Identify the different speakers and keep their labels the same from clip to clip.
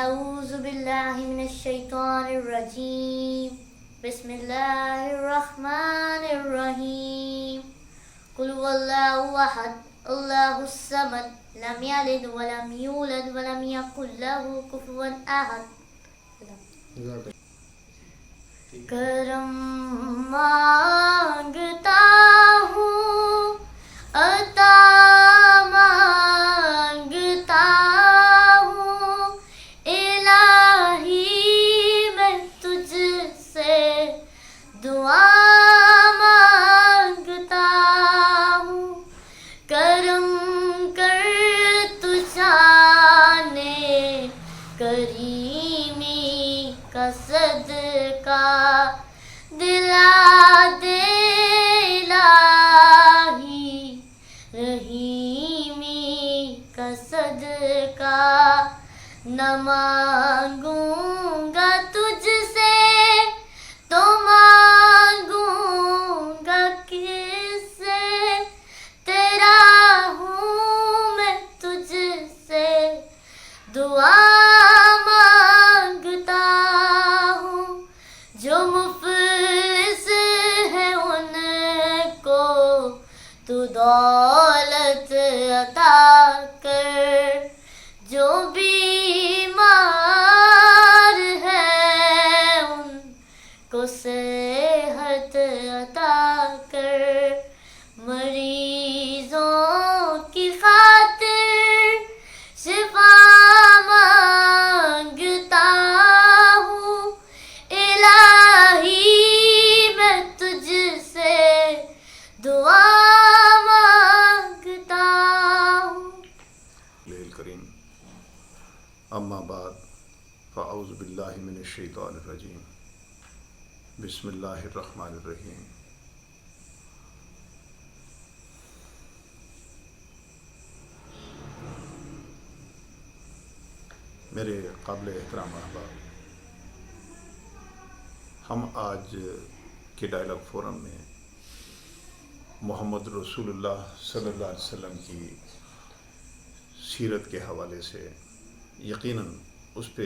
Speaker 1: اعوذ باللہ من الشیطان الرجیم بسم اللہ الرحمن الرحیم قل هو اللہ احد اللہ الصمد لم یلد ولم یولد ولم یکن له کفوا احد۔ کرم مانگتا ہوں، عطا مانگتا ہوں، الہی میں تجھ سے دعا مانگتا ہوں، کرم کر تو شان کریمی کا صدقہ دلا دے الہی، رحیمی کا صدقہ نہ مانگوں گا تجھ سے تو مانگوں گا کس سے، تیرا ہوں میں تجھ سے دعا مانگتا ہوں، جو مفلس ہے ان کو تو دولت عطا کر، جو بیمار ہے ان کو صحت عطا کر، مریضوں کی خاطر شفا مانگتا ہوں، الہی میں تجھ سے دعا مانگتا ہوں۔
Speaker 2: الکریم، اما بعد فاعوذ باللہ من الشیطان الرجیم، بسم اللہ الرحمن الرحیم۔ میرے قابل احترام احباب، ہم آج کے ڈائلاگ فورم میں محمد رسول اللہ صلی اللہ علیہ وسلم کی سیرت کے حوالے سے یقیناً اس پہ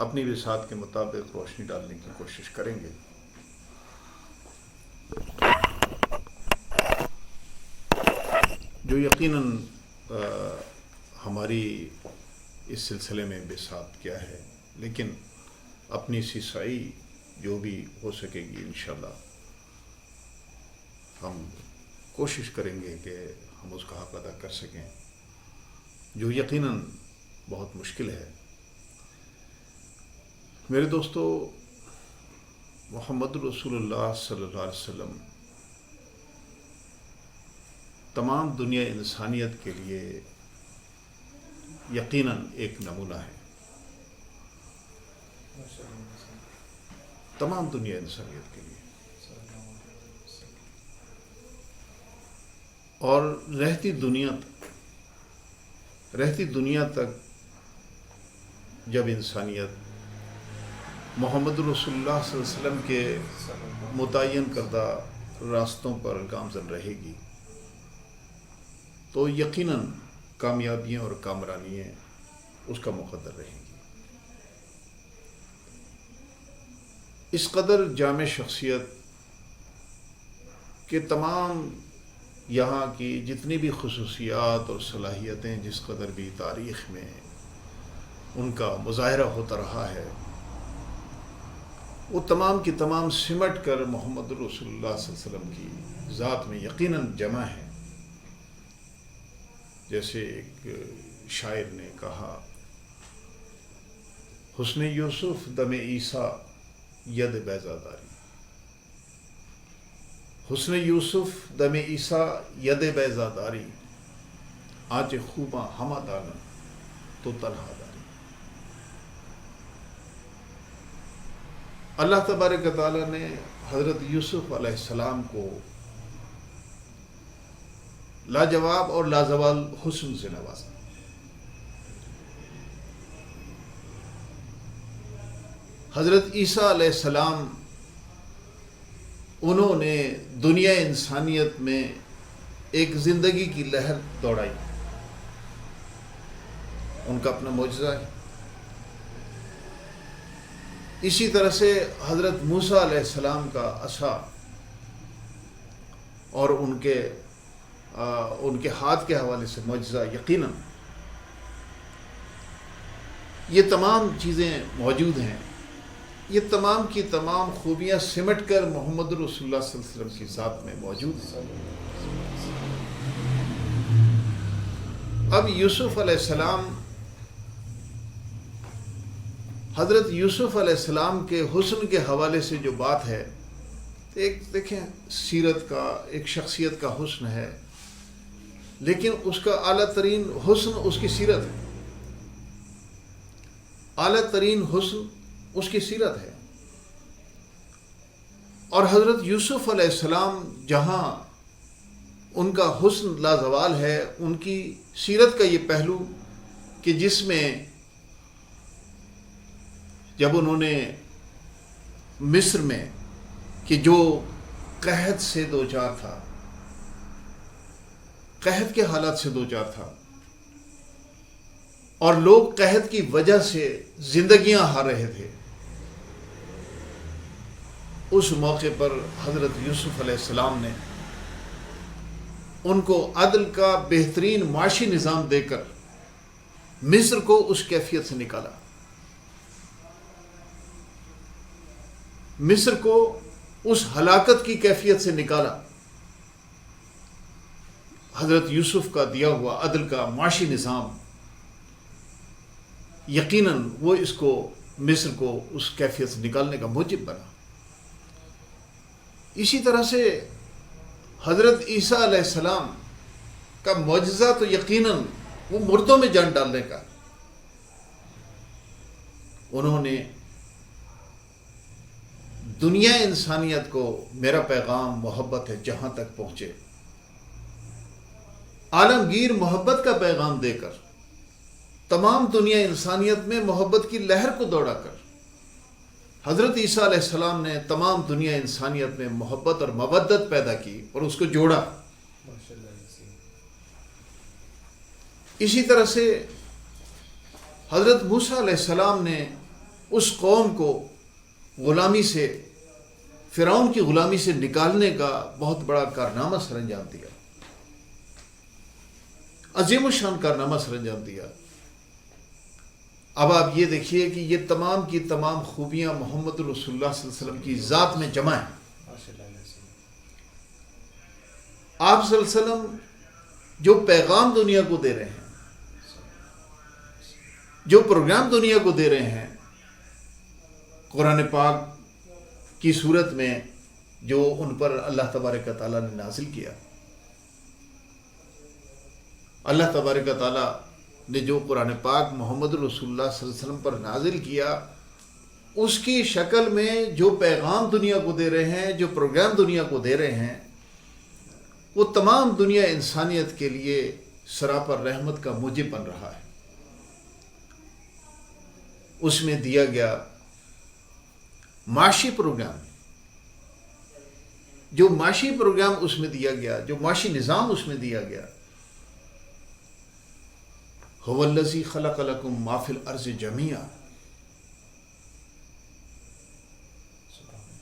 Speaker 2: اپنی وسعت کے مطابق روشنی ڈالنے کی کوشش کریں گے۔ جو یقیناً ہماری اس سلسلے میں بساط کیا ہے، لیکن اپنی سیسائی جو بھی ہو سکے گی انشاءاللہ ہم کوشش کریں گے کہ ہم اس کا حق ادا کر سکیں، جو یقیناً بہت مشکل ہے۔ میرے دوستو، محمد رسول اللہ صلی اللہ علیہ وسلم تمام دنیا انسانیت کے لیے یقیناً ایک نمونہ ہے، تمام دنیا انسانیت کے لیے، اور رہتی دنیا تک جب انسانیت محمد رسول اللہ صلی اللہ علیہ وسلم کے متعین کردہ راستوں پر گامزن رہے گی تو یقیناً کامیابیاں اور کامرانیاں اس کا مقدر رہیں گی۔ اس قدر جامع شخصیت کہ تمام یہاں کی جتنی بھی خصوصیات اور صلاحیتیں جس قدر بھی تاریخ میں ان کا مظاہرہ ہوتا رہا ہے، وہ تمام کی تمام سمٹ کر محمد رسول اللہ صلی اللہ علیہ وسلم کی ذات میں یقیناً جمع ہے۔ جیسے ایک شاعر نے کہا، حسن یوسف دم عیسیٰ ید بیضاداری، حسن یوسف دم عیسیٰ ید بیضاداری، آنچ خوباں ہمہ دانا تو تنہا داری۔ اللہ تبارک و تعالیٰ نے حضرت یوسف علیہ السلام کو لاجواب اور لازوال حسن سے نوازا۔ حضرت عیسیٰ علیہ السلام انہوں نے دنیا انسانیت میں ایک زندگی کی لہر دوڑائی، ان کا اپنا معجزہ ہے۔ اسی طرح سے حضرت موسیٰ علیہ السلام کا عصا اور ان کے ہاتھ کے حوالے سے معجزہ، یقیناً یہ تمام چیزیں موجود ہیں. یہ تمام کی تمام خوبیاں سمٹ کر محمد رسول اللہ صلی اللہ علیہ وسلم کی ذات میں موجود ہیں. اب یوسف علیہ السلام، حضرت یوسف علیہ السلام کے حسن کے حوالے سے جو بات ہے، ایک دیکھیں سیرت کا، ایک شخصیت کا حسن ہے، لیکن اس کا اعلیٰ ترین حسن اس کی سیرت ہے. اعلیٰ ترین حسن اس کی سیرت ہے. اور حضرت یوسف علیہ السلام جہاں ان کا حسن لازوال ہے، ان کی سیرت کا یہ پہلو کہ جس میں جب انہوں نے مصر میں کہ جو قحط سے دوچار تھا، قحط کے حالات سے دوچار تھا، اور لوگ قحط کی وجہ سے زندگیاں ہار رہے تھے، اس موقع پر حضرت یوسف علیہ السلام نے ان کو عدل کا بہترین معاشی نظام دے کر مصر کو اس کیفیت سے نکالا، مصر کو اس ہلاکت کی کیفیت سے نکالا. حضرت یوسف کا دیا ہوا عدل کا معاشی نظام یقیناً وہ اس کو مصر کو اس کیفیت سے نکالنے کا موجب بنا. اسی طرح سے حضرت عیسیٰ علیہ السلام کا معجزہ تو یقیناً وہ مردوں میں جان ڈالنے کا. انہوں نے دنیا انسانیت کو میرا پیغام محبت ہے جہاں تک پہنچے، عالمگیر محبت کا پیغام دے کر تمام دنیا انسانیت میں محبت کی لہر کو دوڑا کر حضرت عیسیٰ علیہ السلام نے تمام دنیا انسانیت میں محبت اور مودت پیدا کی اور اس کو جوڑا. اسی طرح سے حضرت موسیٰ علیہ السلام نے اس قوم کو غلامی سے، فرعون کی غلامی سے نکالنے کا بہت بڑا کارنامہ سر انجام دیا، عظیم الشان کارنامہ سر انجام دیا. اب آپ یہ دیکھیے کہ یہ تمام کی تمام خوبیاں محمد رسول اللہ صلی اللہ علیہ وسلم کی ذات میں جمع ہیں. آپ صلی اللہ علیہ وسلم جو پیغام دنیا کو دے رہے ہیں، جو پروگرام دنیا کو دے رہے ہیں، قرآن پاک کی صورت میں جو ان پر اللہ تبارک و تعالیٰ نے نازل کیا، اللہ تبارک و تعالیٰ نے جو قرآن پاک محمد رسول اللہ صلی اللہ علیہ وسلم پر نازل کیا، اس کی شکل میں جو پیغام دنیا کو دے رہے ہیں، جو پروگرام دنیا کو دے رہے ہیں، وہ تمام دنیا انسانیت کے لیے سراپر رحمت کا موجب بن رہا ہے. اس میں دیا گیا معاشی پروگرام، جو معاشی پروگرام اس میں دیا گیا، جو معاشی نظام اس میں دیا گیا، هو الذی خلق لکم ما فی الارض جمیعا،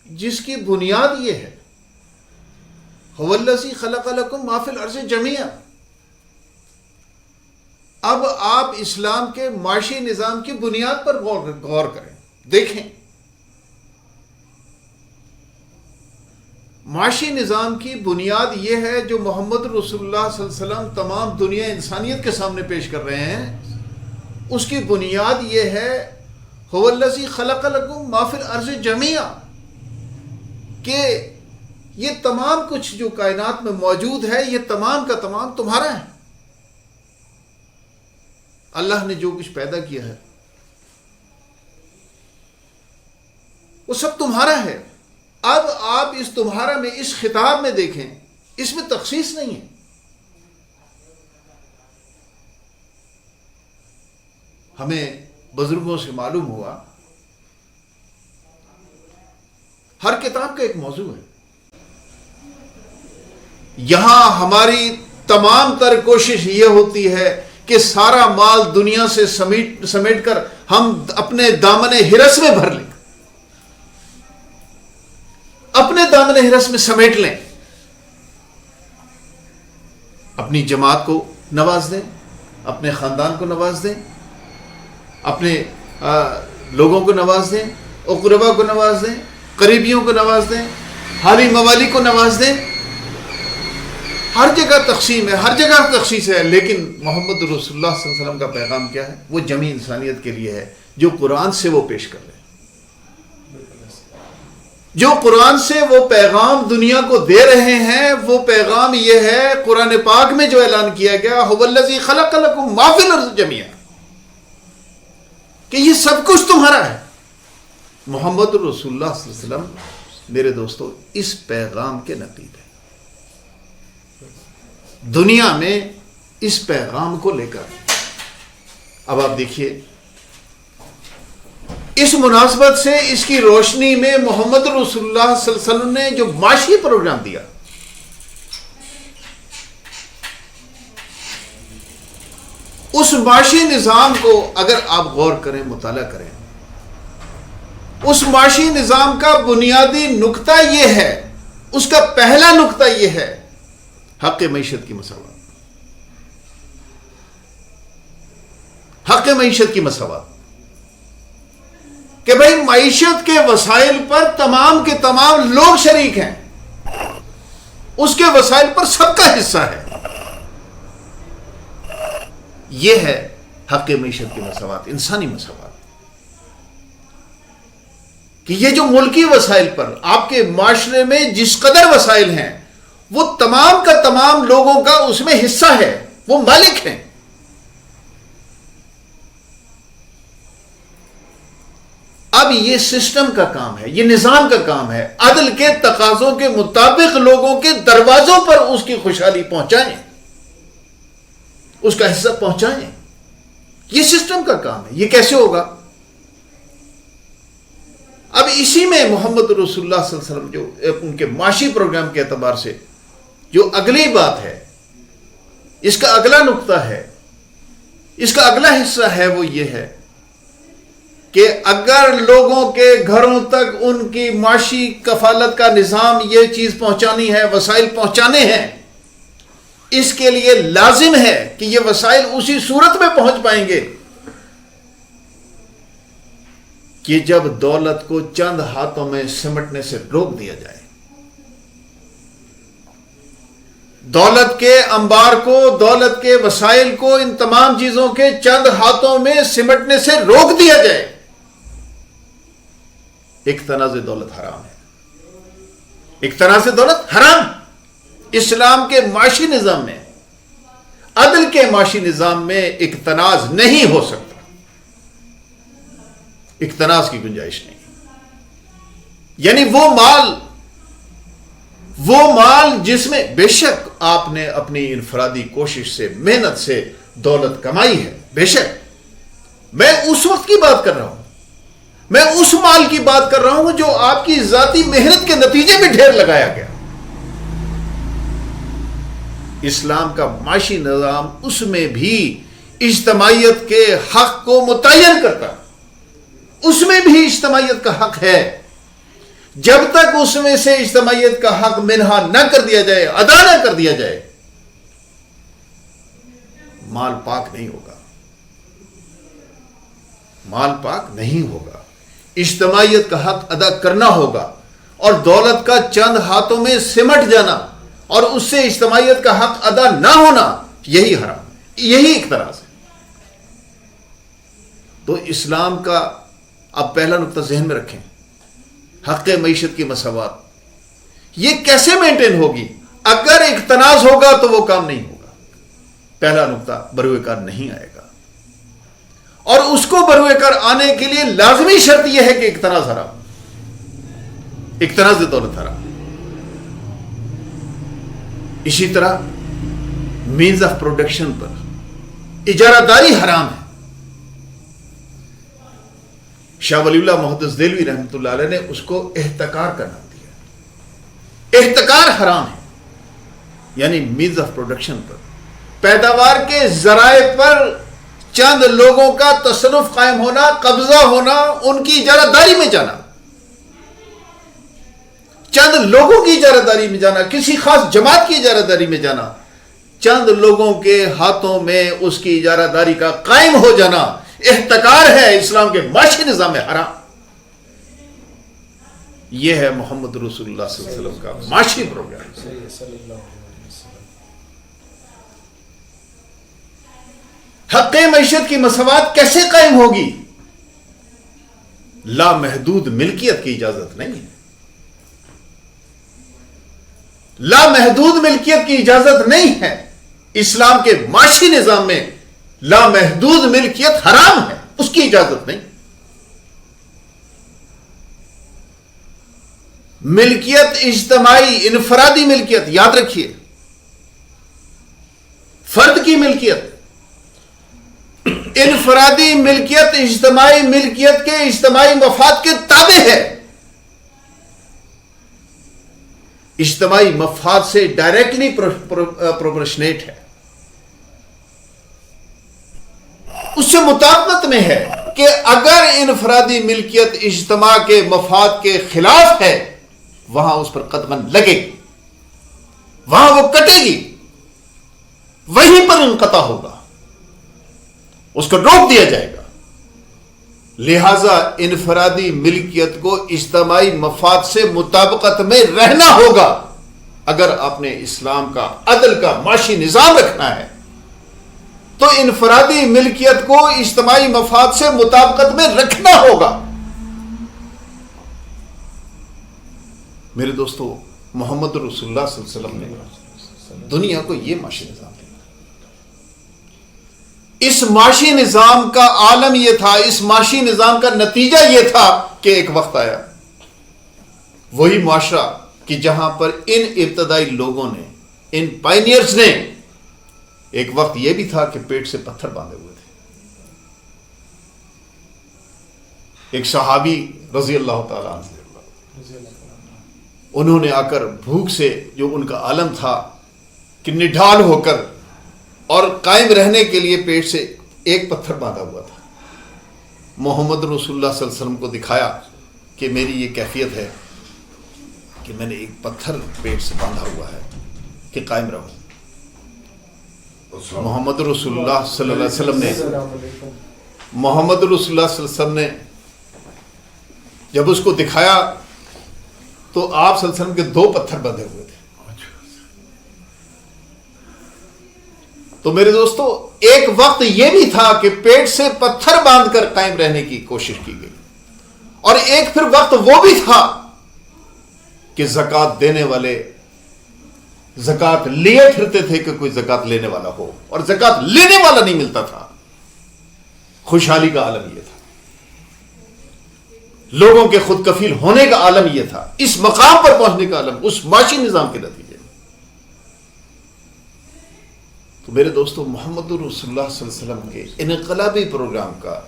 Speaker 2: جس کی بنیاد یہ ہے، هو الذی خلق لکم ما فی الارض جمیعا. اب آپ اسلام کے معاشی نظام کی بنیاد پر غور کریں، دیکھیں معاشی نظام کی بنیاد یہ ہے جو محمد رسول اللہ صلی اللہ علیہ وسلم تمام دنیا انسانیت کے سامنے پیش کر رہے ہیں. اس کی بنیاد یہ ہے هو الذی خلق لکم ما فی الارض جمیعا، کہ یہ تمام کچھ جو کائنات میں موجود ہے یہ تمام کا تمام تمہارا ہے. اللہ نے جو کچھ پیدا کیا ہے وہ سب تمہارا ہے. اب آپ اس تمہارا میں اس خطاب میں دیکھیں، اس میں تخصیص نہیں ہے. ہمیں بزرگوں سے معلوم ہوا ہر کتاب کا ایک موضوع ہے. یہاں ہماری تمام تر کوشش یہ ہوتی ہے کہ سارا مال دنیا سے سمیٹ کر ہم اپنے دامن ہرس میں بھر لیں. اپنے دامن حرس میں سمیٹ لیں، اپنی جماعت کو نواز دیں، اپنے خاندان کو نواز دیں، اپنے لوگوں کو نواز دیں، اقربا کو نواز دیں، قریبیوں کو نواز دیں، حالی موالی کو نواز دیں. ہر جگہ تقسیم ہے، ہر جگہ تخصیص ہے، لیکن محمد رسول اللہ صلی اللہ علیہ وسلم کا پیغام کیا ہے؟ وہ جمی انسانیت کے لیے ہے. جو قرآن سے وہ پیش کر رہے ہیں، جو قرآن سے وہ پیغام دنیا کو دے رہے ہیں، وہ پیغام یہ ہے قرآن پاک میں جو اعلان کیا گیا هو الذی خلق لکم ما فی الارض جمیعا، کہ یہ سب کچھ تمہارا ہے. محمد رسول اللہ صلی اللہ علیہ وسلم میرے دوستو اس پیغام کے نقیب ہے. دنیا میں اس پیغام کو لے کر اب آپ دیکھیے، اس مناسبت سے اس کی روشنی میں محمد رسول اللہ صلی اللہ علیہ وسلم نے جو معاشی پروگرام دیا، اس معاشی نظام کو اگر آپ غور کریں، مطالعہ کریں، اس معاشی نظام کا بنیادی نقطہ یہ ہے، اس کا پہلا نقطہ یہ ہے حق معیشت کی مساوات. حق معیشت کی مساوات، کہ بھئی معیشت کے وسائل پر تمام کے تمام لوگ شریک ہیں، اس کے وسائل پر سب کا حصہ ہے. یہ ہے حق معیشت کی مساوات، انسانی مساوات. کہ یہ جو ملکی وسائل پر آپ کے معاشرے میں جس قدر وسائل ہیں، وہ تمام کا تمام لوگوں کا اس میں حصہ ہے، وہ مالک ہیں. اب یہ سسٹم کا کام ہے، یہ نظام کا کام ہے، عدل کے تقاضوں کے مطابق لوگوں کے دروازوں پر اس کی خوشحالی پہنچائیں، اس کا حصہ پہنچائیں. یہ سسٹم کا کام ہے. یہ کیسے ہوگا؟ اب اسی میں محمد رسول اللہ صلی اللہ علیہ وسلم جو ان کے معاشی پروگرام کے اعتبار سے جو اگلی بات ہے، اس کا اگلا نقطہ ہے، اس کا اگلا حصہ ہے، وہ یہ ہے کہ اگر لوگوں کے گھروں تک ان کی معاشی کفالت کا نظام یہ چیز پہنچانی ہے، وسائل پہنچانے ہیں، اس کے لیے لازم ہے کہ یہ وسائل اسی صورت میں پہنچ پائیں گے کہ جب دولت کو چند ہاتھوں میں سمٹنے سے روک دیا جائے. دولت کے انبار کو، دولت کے وسائل کو، ان تمام چیزوں کے چند ہاتھوں میں سمٹنے سے روک دیا جائے. اقتناز دولت حرام ہے. اقتناز دولت حرام. اسلام کے معاشی نظام میں، عدل کے معاشی نظام میں اقتناز نہیں ہو سکتا. اقتناز کی گنجائش نہیں. یعنی وہ مال جس میں بے شک آپ نے اپنی انفرادی کوشش سے، محنت سے دولت کمائی ہے، بے شک میں اس وقت کی بات کر رہا ہوں، میں اس مال کی بات کر رہا ہوں جو آپ کی ذاتی محنت کے نتیجے میں ڈھیر لگایا گیا. اسلام کا معاشی نظام اس میں بھی اجتماعیت کے حق کو متعین کرتا ہے. اس میں بھی اجتماعیت کا حق ہے. جب تک اس میں سے اجتماعیت کا حق منہا نہ کر دیا جائے، ادا نہ کر دیا جائے، مال پاک نہیں ہوگا. مال پاک نہیں ہوگا. اجتماعیت کا حق ادا کرنا ہوگا، اور دولت کا چند ہاتھوں میں سمٹ جانا اور اس سے اجتماعیت کا حق ادا نہ ہونا، یہی حرام ہے، یہی اقتراض ہے. تو اسلام کا اب پہلا نقطہ ذہن میں رکھیں، حق معیشت کی مساوات. یہ کیسے مینٹین ہوگی؟ اگر اقتناز ہوگا تو وہ کام نہیں ہوگا. پہلا نقطہ بروئے کار نہیں آئے گا، اور اس کو بروئے کار آنے کے لیے لازمی شرط یہ ہے کہ اقتناز حرام، اقتناز دولت حرام. اسی طرح مینز آف پروڈکشن پر اجارہ داری حرام ہے. شاہ ولی اللہ محدث دہلوی رحمۃ اللہ علیہ نے اس کو احتکار کا نام دیا. احتکار حرام ہے، یعنی مینز آف پروڈکشن پر، پیداوار کے ذرائع پر چند لوگوں کا تصرف قائم ہونا، قبضہ ہونا، ان کی اجارہ داری میں جانا. چند لوگوں کی اجارہ داری میں جانا، کسی خاص جماعت کی اجارہ داری میں جانا، چند لوگوں کے ہاتھوں میں اس کی اجارہ داری کا قائم ہو جانا احتکار ہے اسلام کے معاشی نظام میں حرام. یہ ہے محمد رسول اللہ صلی اللہ علیہ وسلم کا معاشی پروگرام. حق معیشت کی مساوات کیسے قائم ہوگی؟ لامحدود ملکیت کی اجازت نہیں ہے. لامحدود ملکیت کی اجازت نہیں ہے. اسلام کے معاشی نظام میں لامحدود ملکیت حرام ہے، اس کی اجازت نہیں. ملکیت اجتماعی انفرادی ملکیت، یاد رکھیے، فرد کی ملکیت، انفرادی ملکیت اجتماعی ملکیت کے اجتماعی مفاد کے تابع ہے. اجتماعی مفاد سے ڈائریکٹلی پروپورشنیٹ ہے، اس سے مطابقت میں ہے کہ اگر انفرادی ملکیت اجتماع کے مفاد کے خلاف ہے وہاں اس پر قدغن لگے گی، وہاں وہ کٹے گی، وہیں پر انقطاع ہوگا، اس کو روک دیا جائے گا. لہذا انفرادی ملکیت کو اجتماعی مفاد سے مطابقت میں رہنا ہوگا. اگر آپ نے اسلام کا عدل کا معاشی نظام رکھنا ہے تو انفرادی ملکیت کو اجتماعی مفاد سے مطابقت میں رکھنا ہوگا. میرے دوستو، محمد رسول اللہ صلی اللہ علیہ وسلم نے دنیا کو یہ معاشی نظام دیا. اس معاشی نظام کا عالم یہ تھا، اس معاشی نظام کا نتیجہ یہ تھا کہ ایک وقت آیا، وہی معاشرہ کہ جہاں پر ان ابتدائی لوگوں نے، ان پائنیئرز نے، ایک وقت یہ بھی تھا کہ پیٹ سے پتھر باندھے ہوئے تھے. ایک صحابی رضی اللہ تعالیٰ عنہ، انہوں نے آ کر بھوک سے، جو ان کا عالم تھا کہ نڈھال ہو کر اور قائم رہنے کے لیے پیٹ سے ایک پتھر باندھا ہوا تھا، محمد رسول اللہ صلی اللہ علیہ وسلم کو دکھایا کہ میری یہ کیفیت ہے کہ میں نے ایک پتھر پیٹ سے باندھا ہوا ہے کہ قائم رہوں. محمد رسول اللہ صلی اللہ علیہ وسلم نے محمد رسول اللہ صلی اللہ علیہ وسلم نے جب اس کو دکھایا تو آپ صلی اللہ علیہ وسلم کے 2 پتھر بندھے ہوئے تھے. تو میرے دوستو، ایک وقت یہ بھی تھا کہ پیٹ سے پتھر باندھ کر قائم رہنے کی کوشش کی گئی، اور ایک پھر وقت وہ بھی تھا کہ زکوٰۃ دینے والے زکوٰۃ لیے پھرتے تھے کہ کوئی زکوٰۃ لینے والا ہو، اور زکوٰۃ لینے والا نہیں ملتا تھا. خوشحالی کا عالم یہ تھا، لوگوں کے خود کفیل ہونے کا عالم یہ تھا، اس مقام پر پہنچنے کا عالم اس معاشی نظام کے نتیجے میں. تو میرے دوستو، محمد رسول اللہ صلی اللہ علیہ وسلم کے انقلابی پروگرام کا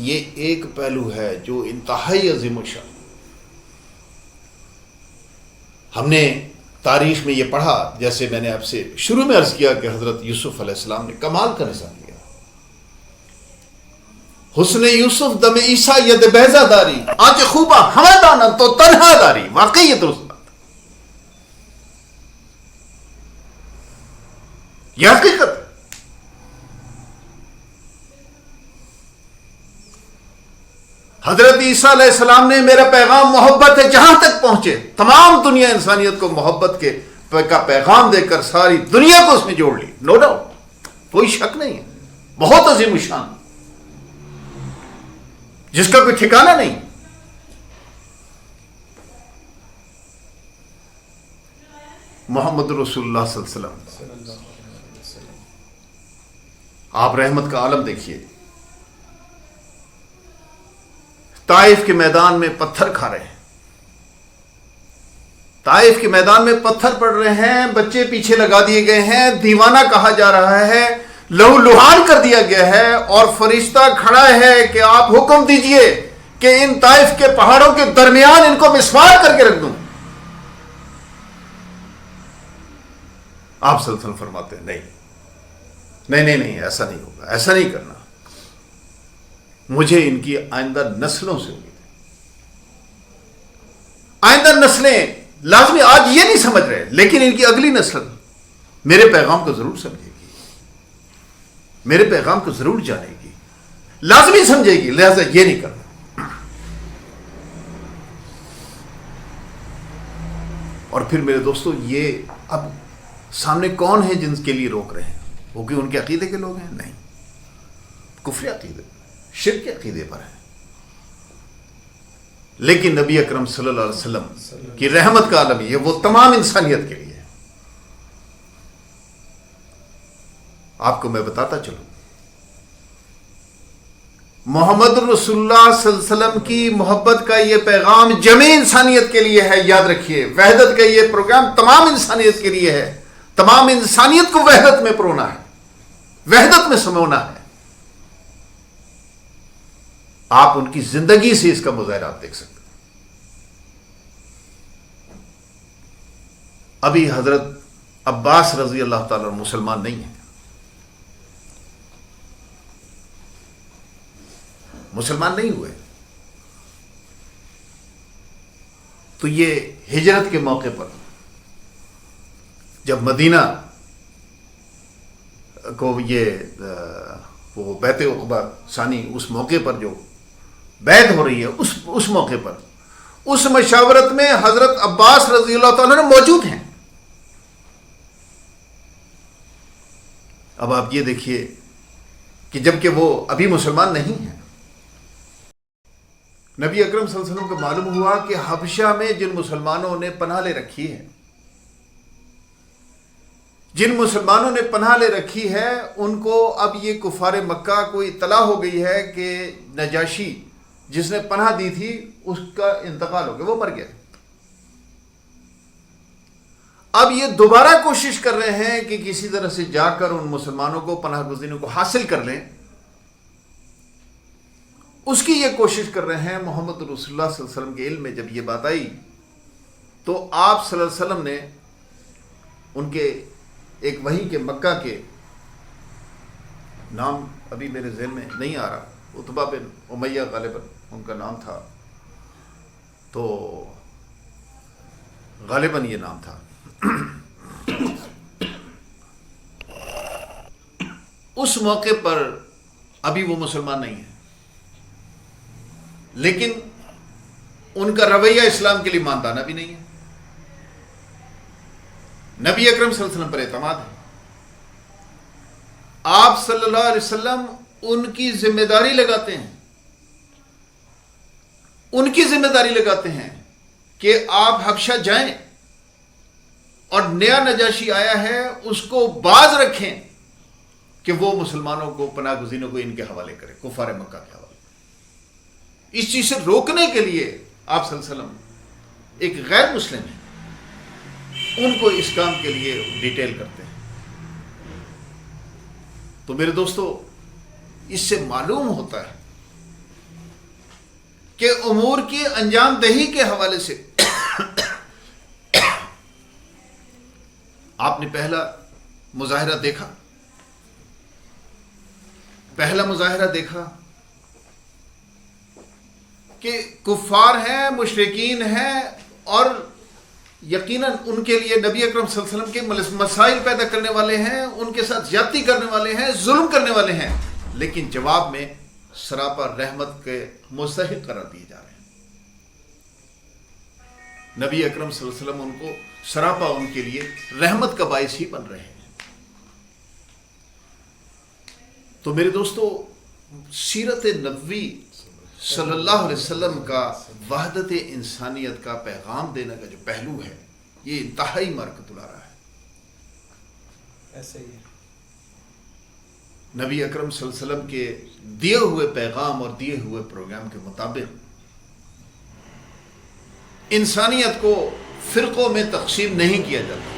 Speaker 2: یہ ایک پہلو ہے جو انتہائی عظیم الشان. ہم نے تاریخ میں یہ پڑھا، جیسے میں نے آپ سے شروع میں عرض کیا کہ حضرت یوسف علیہ السلام نے کمال کا نظام دیا. حسن یوسف دم عیسیٰ ید بیضا داری، آنچ خوبہ ہمدانا تو تنہا داری. واقعی یہ درست بات، یہ حقیقت. حضرت عیسیٰ علیہ السلام نے میرا پیغام محبت ہے جہاں تک پہنچے، تمام دنیا انسانیت کو محبت کا پیغام دے کر ساری دنیا کو اس میں جوڑ لی. نو ڈاؤٹ، کوئی شک نہیں ہے، بہت عظیم الشان، جس کا کوئی ٹھکانہ نہیں. محمد رسول اللہ صلی اللہ علیہ وسلم، آپ رحمت کا عالم دیکھیے. طائف کے میدان میں پتھر کھا رہے ہیں، طائف کے میدان میں پتھر پڑ رہے ہیں، بچے پیچھے لگا دیے گئے ہیں، دیوانہ کہا جا رہا ہے، لہو لہان کر دیا گیا ہے، اور فرشتہ کھڑا ہے کہ آپ حکم دیجئے کہ ان طائف کے پہاڑوں کے درمیان ان کو مسمار کر کے رکھ دوں. آپ صلی اللہ علیہ وسلم فرماتے ہیں نہیں، ایسا نہیں ہوگا، ایسا نہیں کرنا. مجھے ان کی آئندہ نسلوں سے امید ہے، آئندہ نسلیں لازمی آج یہ نہیں سمجھ رہے، لیکن ان کی اگلی نسل میرے پیغام کو ضرور سمجھے گی، میرے پیغام کو ضرور جانے گی، لازمی سمجھے گی، لہذا یہ نہیں کرنا۔ اور پھر میرے دوستو، یہ اب سامنے کون ہیں جن کے لیے روک رہے ہیں؟ وہ کہ ان کے عقیدے کے لوگ ہیں؟ نہیں، کفر عقیدے، شرک کے عقیدے پر ہیں۔ لیکن نبی اکرم صلی اللہ علیہ وسلم کی رحمت کا عالم یہ وہ تمام انسانیت کے لیے ہے۔ آپ کو میں بتاتا چلوں، محمد رسول اللہ صلی اللہ علیہ وسلم کی محبت کا یہ پیغام جميع انسانیت کے لیے ہے، یاد رکھیے۔ وحدت کا یہ پروگرام تمام انسانیت کے لیے ہے، تمام انسانیت کو وحدت میں پرونا ہے، وحدت میں سمونا ہے۔ آپ ان کی زندگی سے اس کا مظاہرہ آپ دیکھ سکتے ہیں۔ ابھی حضرت عباس رضی اللہ تعالیٰ مسلمان نہیں ہیں، مسلمان نہیں ہوئے، تو یہ ہجرت کے موقع پر جب مدینہ کو یہ وہ بیعت عقبہ ثانی اس موقع پر جو بیعت ہو رہی ہے، اس موقع پر اس مشاورت میں حضرت عباس رضی اللہ تعالیٰ نے موجود ہیں۔ اب آپ یہ دیکھیے کہ جبکہ وہ ابھی مسلمان نہیں ہیں، نبی اکرم صلی اللہ علیہ وسلم کو معلوم ہوا کہ حبشہ میں جن مسلمانوں نے پناہ لے رکھی ہے، جن مسلمانوں نے پناہ لے رکھی ہے، ان کو اب یہ کفار مکہ کو اطلاع ہو گئی ہے کہ نجاشی جس نے پناہ دی تھی اس کا انتقال ہو گیا، وہ مر گیا۔ اب یہ دوبارہ کوشش کر رہے ہیں کہ کسی طرح سے جا کر ان مسلمانوں کو، پناہ گزینوں کو حاصل کر لیں، اس کی یہ کوشش کر رہے ہیں۔ محمد رسول اللہ صلی اللہ علیہ وسلم کے علم میں جب یہ بات آئی تو آپ صلی اللہ علیہ وسلم نے ان کے ایک وہیں کے مکہ کے نام ابھی میرے ذہن میں نہیں آ رہا، عتبہ بن امیہ غالباً ان کا نام تھا، تو غالباً یہ نام تھا۔ اس موقع پر ابھی وہ مسلمان نہیں ہیں، لیکن ان کا رویہ اسلام کے لیے ماندانہ بھی نہیں ہے، نبی اکرم صلی اللہ علیہ وسلم پر اعتماد ہے۔ آپ صلی اللہ علیہ وسلم ان کی ذمہ داری لگاتے ہیں، ان کی ذمہ داری لگاتے ہیں کہ آپ حبشہ جائیں اور نیا نجاشی آیا ہے اس کو باز رکھیں کہ وہ مسلمانوں کو، پناہ گزینوں کو ان کے حوالے کرے، کفار مکہ کے حوالے۔ اس چیز سے روکنے کے لیے آپ صلی اللہ علیہ وسلم ایک غیر مسلم ہیں، ان کو اس کام کے لیے ڈیٹیل کرتے ہیں۔ تو میرے دوستو، اس سے معلوم ہوتا ہے کہ امور کی انجام دہی کے حوالے سے آپ نے پہلا مظاہرہ دیکھا، کہ کفار ہیں، مشرکین ہیں، اور یقیناً ان کے لیے نبی اکرم صلی اللہ علیہ وسلم کے مسائل پیدا کرنے والے ہیں، ان کے ساتھ زیادتی کرنے والے ہیں، ظلم کرنے والے ہیں، لیکن جواب میں سراپا رحمت کے مستحق قرار دیے جا رہے ہیں۔ نبی اکرم صلی اللہ علیہ وسلم ان کو سراپا ان کے لیے رحمت کا باعث ہی بن رہے ہیں۔ تو میرے دوستو، سیرت نبوی صلی اللہ علیہ وسلم کا وحدت انسانیت کا پیغام دینے کا جو پہلو ہے، یہ انتہائی برکت لا رہا ہے۔
Speaker 3: ایسے ہی
Speaker 2: نبی اکرم صلی اللہ علیہ وسلم کے دیے ہوئے پیغام اور دیے ہوئے پروگرام کے مطابق انسانیت کو فرقوں میں تقسیم نہیں کیا جاتا،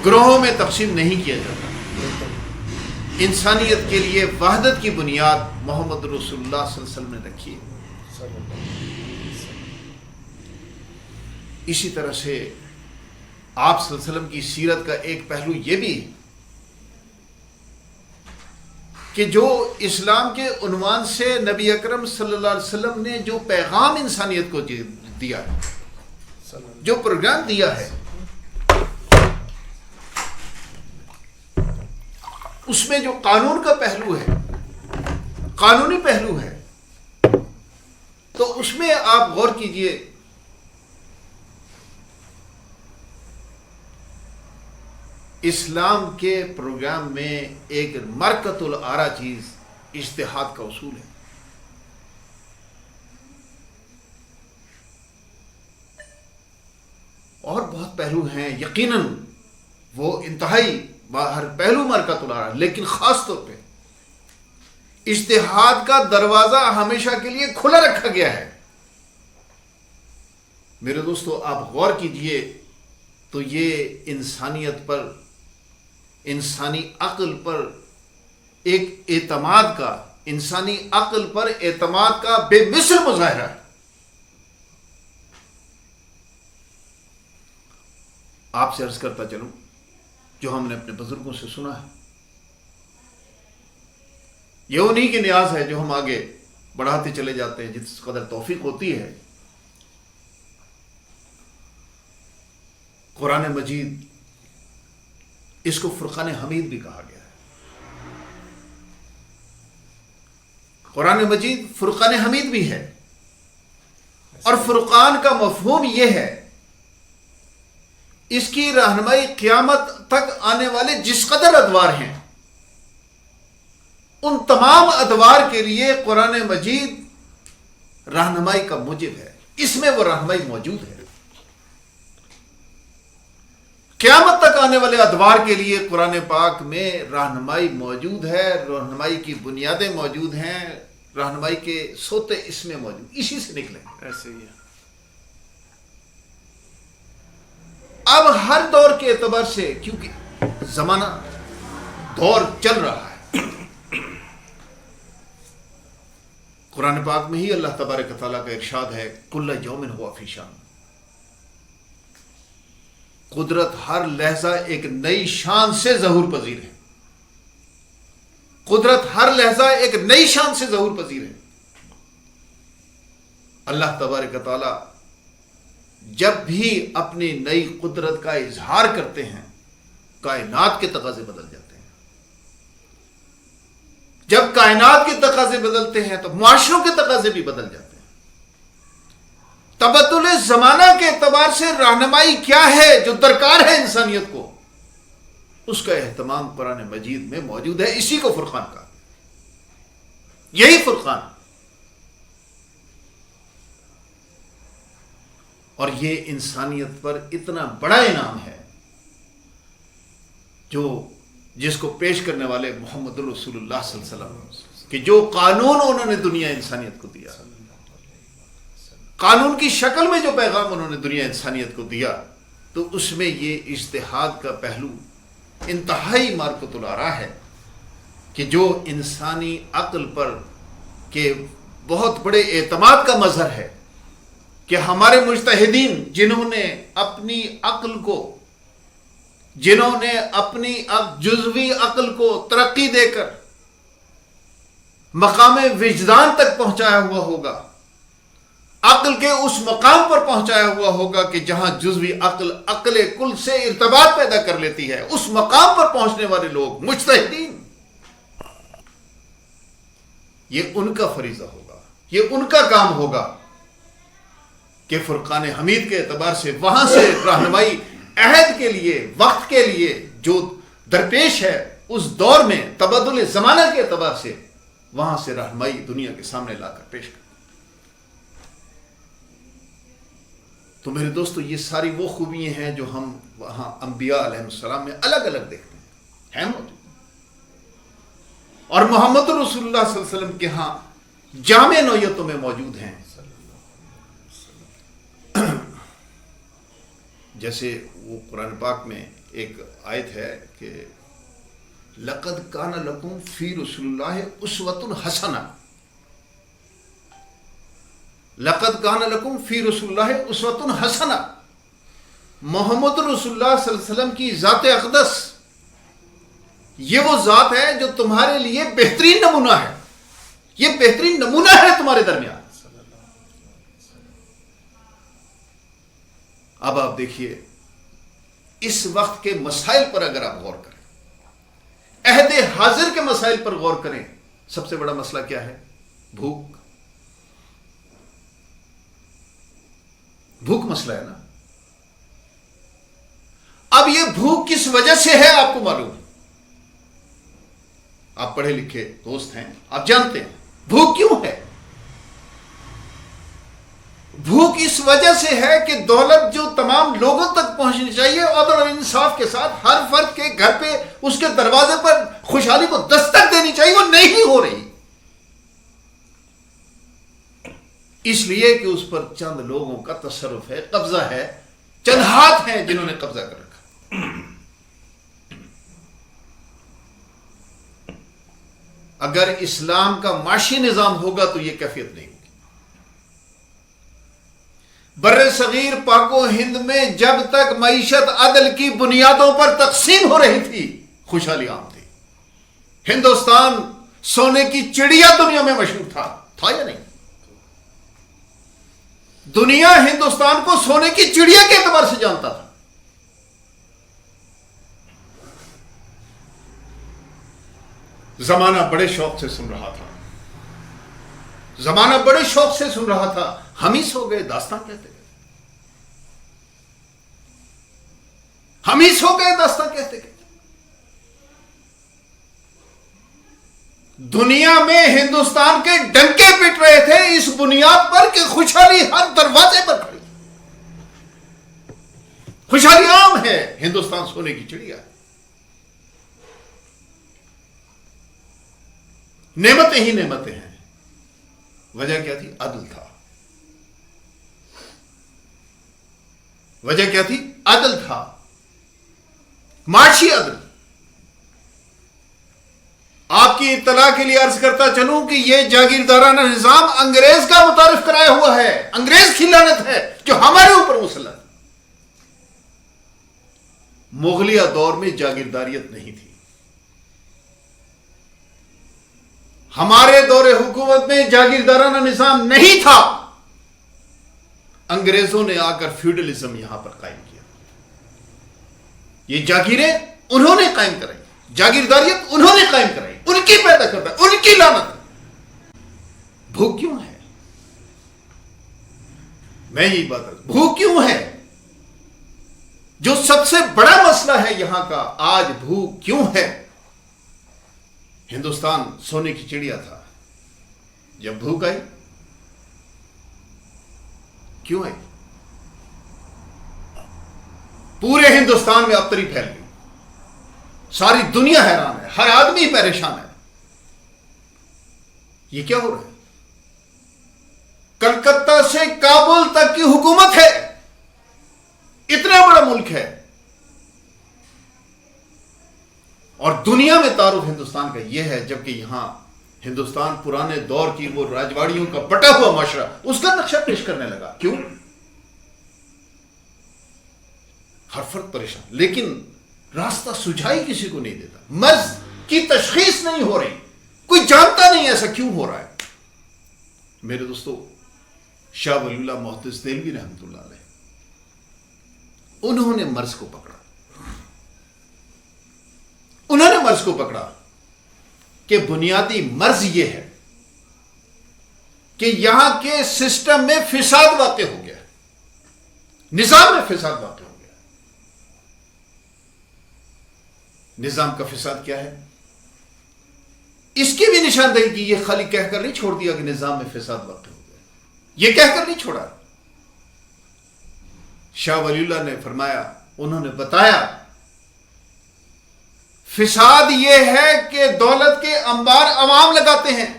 Speaker 2: گروہوں میں تقسیم نہیں کیا جاتا۔ انسانیت کے لیے وحدت کی بنیاد محمد رسول اللہ صلی اللہ علیہ وسلم نے رکھی ہے۔ اسی طرح سے آپ صلی اللہ علیہ وسلم کی سیرت کا ایک پہلو یہ بھی ہے کہ جو اسلام کے عنوان سے نبی اکرم صلی اللہ علیہ وسلم نے جو پیغام انسانیت کو دیا ہے، جو پروگرام دیا ہے اس میں جو قانون کا پہلو ہے، قانونی پہلو ہے، تو اس میں آپ غور کیجئے، اسلام کے پروگرام میں ایک مرکۃ العارا چیز اجتہاد کا اصول ہے. اور بہت پہلو ہیں، یقیناً وہ انتہائی ہر پہلو مرکۃ العارا، لیکن خاص طور پہ اجتہاد کا دروازہ ہمیشہ کے لیے کھلا رکھا گیا ہے. میرے دوستو آپ غور کیجئے تو یہ انسانیت پر، انسانی عقل پر ایک اعتماد کا، انسانی عقل پر اعتماد کا بے مثل مظاہرہ ہے. آپ سے عرض کرتا چلوں جو ہم نے اپنے بزرگوں سے سنا ہے، یہ انہی کی نیاز ہے جو ہم آگے بڑھاتے چلے جاتے ہیں جس قدر توفیق ہوتی ہے. قرآن مجید، اس کو فرقان حمید بھی کہا گیا ہے. قرآن مجید فرقان حمید بھی ہے، اور فرقان کا مفہوم یہ ہے اس کی رہنمائی قیامت تک آنے والے جس قدر ادوار ہیں، ان تمام ادوار کے لیے قرآن مجید رہنمائی کا موجب ہے. اس میں وہ رہنمائی موجود ہے. قیامت تک آنے والے ادوار کے لیے قرآن پاک میں رہنمائی موجود ہے، رہنمائی کی بنیادیں موجود ہیں، رہنمائی کے سوتے اس میں موجود، اسی سے نکلے.
Speaker 3: ایسے ہی ہے.
Speaker 2: اب ہر دور کے اعتبار سے، کیونکہ زمانہ دور چل رہا ہے، قرآن پاک میں ہی اللہ تبارک تعالیٰ کا ارشاد ہے کل یوم ہوا فی شان. قدرت ہر لحظہ ایک نئی شان سے ظہور پذیر ہے. قدرت ہر لحظہ ایک نئی شان سے ظہور پذیر ہے. اللہ تبارک تعالیٰ جب بھی اپنی نئی قدرت کا اظہار کرتے ہیں، کائنات کے تقاضے بدل جاتے ہیں. جب کائنات کے تقاضے بدلتے ہیں تو معاشروں کے تقاضے بھی بدل جاتے ہیں. تبدل زمانہ کے اعتبار سے رہنمائی کیا ہے جو درکار ہے انسانیت کو، اس کا اہتمام قرآن مجید میں موجود ہے. اسی کو فرقان کا، یہی فرقان. اور یہ انسانیت پر اتنا بڑا انعام ہے جس کو پیش کرنے والے محمد رسول اللہ صلی اللہ علیہ وسلم، کہ جو قانون انہوں نے دنیا انسانیت کو دیا، قانون کی شکل میں جو پیغام انہوں نے دنیا انسانیت کو دیا، تو اس میں یہ اجتہاد کا پہلو انتہائی مرکۃ العارا ہے کہ جو انسانی عقل پر کہ بہت بڑے اعتماد کا مظہر ہے کہ ہمارے مجتہدین جنہوں نے اپنی عقل کو، جنہوں نے اپنی جزوی عقل کو ترقی دے کر مقام وجدان تک پہنچایا ہوا ہوگا، عقل کے اس مقام پر پہنچایا ہوا ہوگا کہ جہاں جزوی عقل عقل کل سے ارتباط پیدا کر لیتی ہے، اس مقام پر پہنچنے والے لوگ مجتہدین، یہ ان کا فریضہ ہوگا، یہ ان کا کام ہوگا کہ فرقان حمید کے اعتبار سے وہاں سے رہنمائی عہد کے لیے، وقت کے لیے جو درپیش ہے، اس دور میں تبدل زمانہ کے اعتبار سے وہاں سے رہنمائی دنیا کے سامنے لا کر پیش کر. تو میرے دوستو، یہ ساری وہ خوبیاں ہیں جو ہم وہاں انبیاء علیہ السلام میں الگ الگ دیکھتے ہیں موجود، اور محمد رسول اللہ صلی اللہ علیہ وسلم کے ہاں جامع نوعیتوں میں موجود ہیں. جیسے وہ قرآن پاک میں ایک آیت ہے کہ لَقَدْ كَانَ لَكُمْ فِي رَسُولِ اللَّهِ أُسْوَةٌ حَسَنَةٌ. لَقَدْ كَانَ لَكُمْ فِي رَسُولِ اللَّهِ أُسْوَةٌ حَسَنَةٌ. محمد رسول اللہ صلی اللہ علیہ وسلم کی ذات اقدس، یہ وہ ذات ہے جو تمہارے لیے بہترین نمونہ ہے. یہ بہترین نمونہ ہے تمہارے درمیان. اب آپ دیکھیے اس وقت کے مسائل پر اگر آپ غور کریں، عہد حاضر کے مسائل پر غور کریں، سب سے بڑا مسئلہ کیا ہے؟ بھوک. بھوک مسئلہ ہے نا. اب یہ بھوک کس وجہ سے ہے آپ کو معلوم ہے. آپ پڑھے لکھے دوست ہیں، آپ جانتے ہیں بھوک کیوں ہے. بھوک اس وجہ سے ہے کہ دولت جو تمام لوگوں تک پہنچنی چاہیے عدل اور انصاف کے ساتھ، ہر فرد کے گھر پہ اس کے دروازے پر خوشحالی کو دستک دینی چاہیے، وہ نہیں ہو رہی. اس لیے کہ اس پر چند لوگوں کا تصرف ہے، قبضہ ہے، چند ہاتھ ہیں جنہوں نے قبضہ کر رکھا. اگر اسلام کا معاشی نظام ہوگا تو یہ کیفیت نہیں ہوگی. بر صغیر پاک و ہند میں جب تک معیشت عدل کی بنیادوں پر تقسیم ہو رہی تھی، خوشحالی عام تھی. ہندوستان سونے کی چڑیا دنیا میں مشہور تھا یا نہیں؟ دنیا ہندوستان کو سونے کی چڑیا کے اعتبار سے جانتا تھا. زمانہ بڑے شوق سے سن رہا تھا، زمانہ بڑے شوق سے سن رہا تھا. ہم ہی سو گئے داستان کہتے گئے، ہم ہی سو گئے داستان کہتے گئے. دنیا میں ہندوستان کے ڈنکے پٹ رہے تھے اس بنیاد پر کہ خوشحالی ہر دروازے پر کھڑی. خوشحالی عام ہے، ہندوستان سونے کی چڑیا ہے. نعمتیں ہی نعمتیں ہیں. وجہ کیا تھی؟ عدل تھا. وجہ کیا تھی؟ عدل تھا، معاشی عدل. آپ کی اطلاع کے لیے عرض کرتا چلوں کہ یہ جاگیردارانہ نظام انگریز کا متعارف کرایا ہوا ہے. انگریز کی لعنت ہے جو ہمارے اوپر مسلط. مغلیہ دور میں جاگیرداریت نہیں تھی. ہمارے دور حکومت میں جاگیردارانہ نظام نہیں تھا. انگریزوں نے آ کر فیوڈلزم یہاں پر قائم کیا. یہ جاگیریں انہوں نے قائم کرائی، جاگیرداریت انہوں نے قائم کرائی، ان کی پیدا کرتا ہے، ان کی لعنت. بھوک کیوں ہے؟ میں یہی بات کروں، بھوک کیوں ہے؟ جو سب سے بڑا مسئلہ ہے یہاں کا آج، بھوک کیوں ہے؟ ہندوستان سونے کی چڑیا تھا. جب بھوک آئی، کیوں آئی؟ پورے ہندوستان میں ابتری پھیل گئی. ساری دنیا حیران ہے، ہر آدمی پریشان ہے. یہ کیا ہو رہا ہے؟ کلکتہ سے کابل تک کی حکومت ہے، اتنا بڑا ملک ہے، اور دنیا میں تعارف ہندوستان کا یہ ہے، جبکہ یہاں ہندوستان پرانے دور کی وہ راجواڑیوں کا بٹا ہوا معاشرہ اس کا نقشہ پیش کرنے لگا. کیوں؟ ہر فرد پریشان، لیکن راستہ سجھائی کسی کو نہیں دیتا. مرض کی تشخیص نہیں ہو رہی، کوئی جانتا نہیں ایسا کیوں ہو رہا ہے. میرے دوستو، شاہ ولی اللہ محدث دہلوی رحمۃ اللہ علیہ، انہوں نے مرض کو پکڑا. انہوں نے مرض کو پکڑا کہ بنیادی مرض یہ ہے کہ یہاں کے سسٹم میں فساد واقع ہو گیا، نظام میں فساد واقع ہو گیا. نظام کا فساد کیا ہے؟ اس کی بھی نشاندہی کی. یہ خالی کہہ کر نہیں چھوڑ دیا کہ نظام میں فساد واقع ہو گیا، یہ کہہ کر نہیں چھوڑا. شاہ ولی اللہ نے فرمایا، انہوں نے بتایا، فساد یہ ہے کہ دولت کے انبار عوام لگاتے ہیں.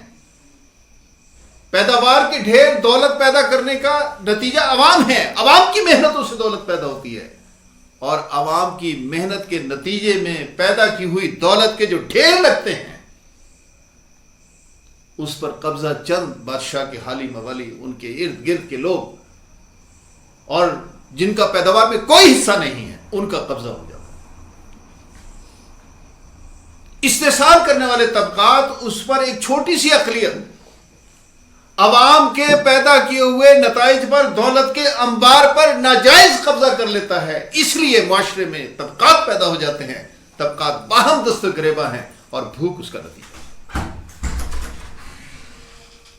Speaker 2: پیداوار کے ڈھیر دولت پیدا کرنے کا نتیجہ عوام ہے. عوام کی محنتوں سے دولت پیدا ہوتی ہے، اور عوام کی محنت کے نتیجے میں پیدا کی ہوئی دولت کے جو ڈھیر لگتے ہیں، اس پر قبضہ چند بادشاہ کے حالی موالی، ان کے ارد گرد کے لوگ، اور جن کا پیداوار میں کوئی حصہ نہیں ہے، ان کا قبضہ ہو جاتا ہے. استحصال کرنے والے طبقات اس پر ایک چھوٹی سی اقلیت عوام کے پیدا کیے ہوئے نتائج پر، دولت کے انبار پر ناجائز قبضہ کر لیتا ہے. اس لیے معاشرے میں طبقات پیدا ہو جاتے ہیں، طبقات باہم دست گریباں ہیں، اور بھوک اس کا نتیجہ ہے.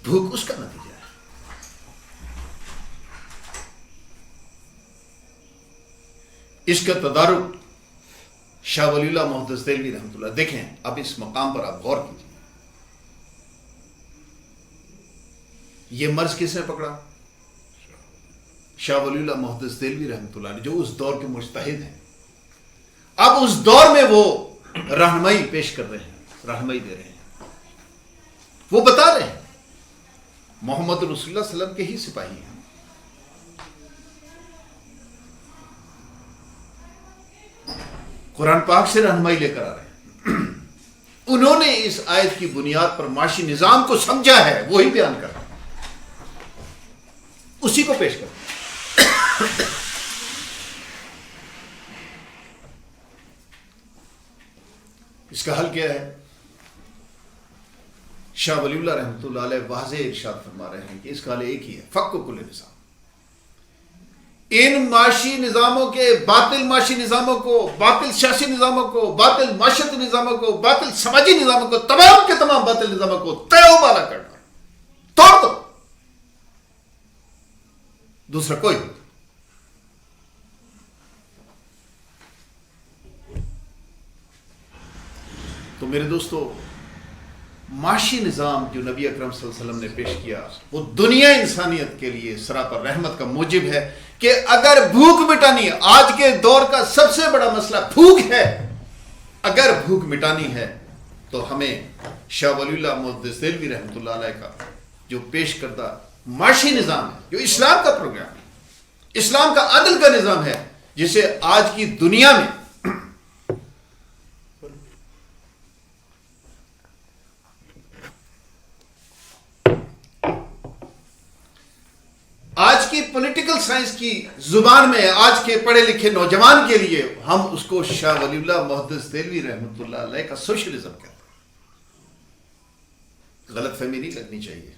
Speaker 2: بھوک اس کا نتیجہ ہے. اس کا تدارک شاہ ولی اللہ محدث دہلوی رحمۃ اللہ. دیکھیں اب اس مقام پر آپ غور کیجیے. یہ مرض کس نے پکڑا؟ شاہ ولی اللہ محدث دہلوی رحمۃ اللہ نے، جو اس دور کے مجتہد ہیں. اب اس دور میں وہ رہنمائی پیش کر رہے ہیں، رہنمائی دے رہے ہیں. وہ بتا رہے ہیں محمد رسول اللہ صلی اللہ علیہ وسلم کے ہی سپاہی ہیں. قرآن پاک سے رہنمائی لے کر آ رہے ہیں. انہوں نے اس آیت کی بنیاد پر معاشی نظام کو سمجھا ہے، وہی بیان کر رہے ہیں، اسی کو پیش کر. اس کا حل کیا ہے؟ شاہ ولی اللہ رحمۃ اللہ علیہ واضح ارشاد فرما رہے ہیں کہ اس کا حل ایک ہی ہے، فک کل نظام. ان معاشی نظاموں کے، باطل معاشی نظاموں کو، باطل سیاسی نظاموں کو، باطل معاشرتی نظاموں کو، باطل سماجی نظاموں کو، تمام کے تمام باطل نظاموں کو تیو بالا کرنا، توڑ دو. دوسرا کوئی نہیں. تو میرے دوستو، معاشی نظام جو نبی اکرم صلی اللہ علیہ وسلم نے پیش کیا، وہ دنیا انسانیت کے لیے سراپر رحمت کا موجب ہے. کہ اگر بھوک مٹانی ہے، آج کے دور کا سب سے بڑا مسئلہ بھوک ہے، اگر بھوک مٹانی ہے تو ہمیں شاہ ولی اللہ محدث دہلوی رحمۃ اللہ علیہ کا جو پیش کردہ معاشی نظام ہے، جو اسلام کا پروگرام ہے، اسلام کا عدل کا نظام ہے، جسے آج کی دنیا میں آج کی پولیٹیکل سائنس کی زبان میں، آج کے پڑھے لکھے نوجوان کے لیے ہم اس کو شاہ ولی اللہ محدث دہلوی رحمۃ اللہ علیہ کا سوشلزم کہتے ہیں. غلط فہمی نہیں لگنی چاہیے.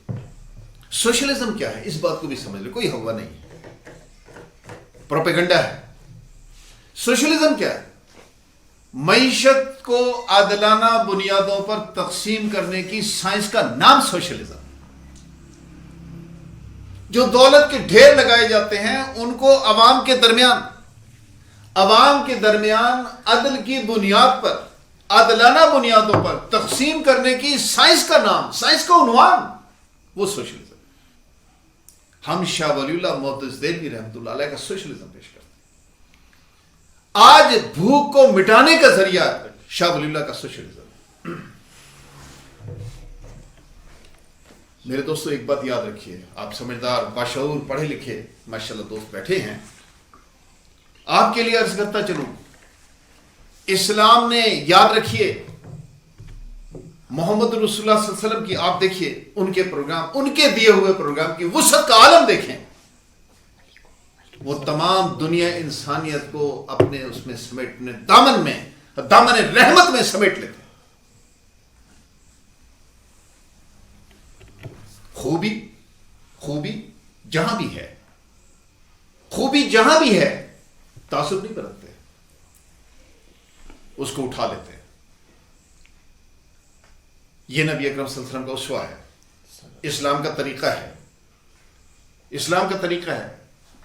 Speaker 2: سوشلزم کیا ہے اس بات کو بھی سمجھ لیں، کوئی ہوا نہیں، پروپیگنڈا ہے. سوشلزم کیا ہے؟ معیشت کو عادلانہ بنیادوں پر تقسیم کرنے کی سائنس کا نام سوشلزم. جو دولت کے ڈھیر لگائے جاتے ہیں ان کو عوام کے درمیان عدل کی بنیاد پر، عادلانہ بنیادوں پر تقسیم کرنے کی سائنس کا نام، سائنس کا عنوان، وہ سوشلزم. ہم شاہ ولی اللہ محدث دہلوی رحمۃ اللہ علیہ کا سوشلزم پیش کرتے ہیں. آج بھوک کو مٹانے کا ذریعہ شاہ ولی اللہ کا سوشلزم. میرے دوستو ایک بات یاد رکھیے، آپ سمجھدار، باشعور، پڑھے لکھے ماشاءاللہ دوست بیٹھے ہیں. آپ کے لیے عرض کرتا چلوں، اسلام نے، یاد رکھیے، محمد رسول اللہ صلی اللہ علیہ وسلم کی، آپ دیکھیے ان کے پروگرام، ان کے دیے ہوئے پروگرام کی وسعت کا عالم دیکھیں. وہ تمام دنیا انسانیت کو اپنے اس میں سمیٹنے، دامن رحمت میں سمیٹ لیتے. خوبی جہاں بھی ہے، تعصب نہیں برتتے، اس کو اٹھا لیتے ہیں. یہ نبی اکرم صلی اللہ علیہ وسلم کا اسوہ ہے، اسلام کا طریقہ ہے،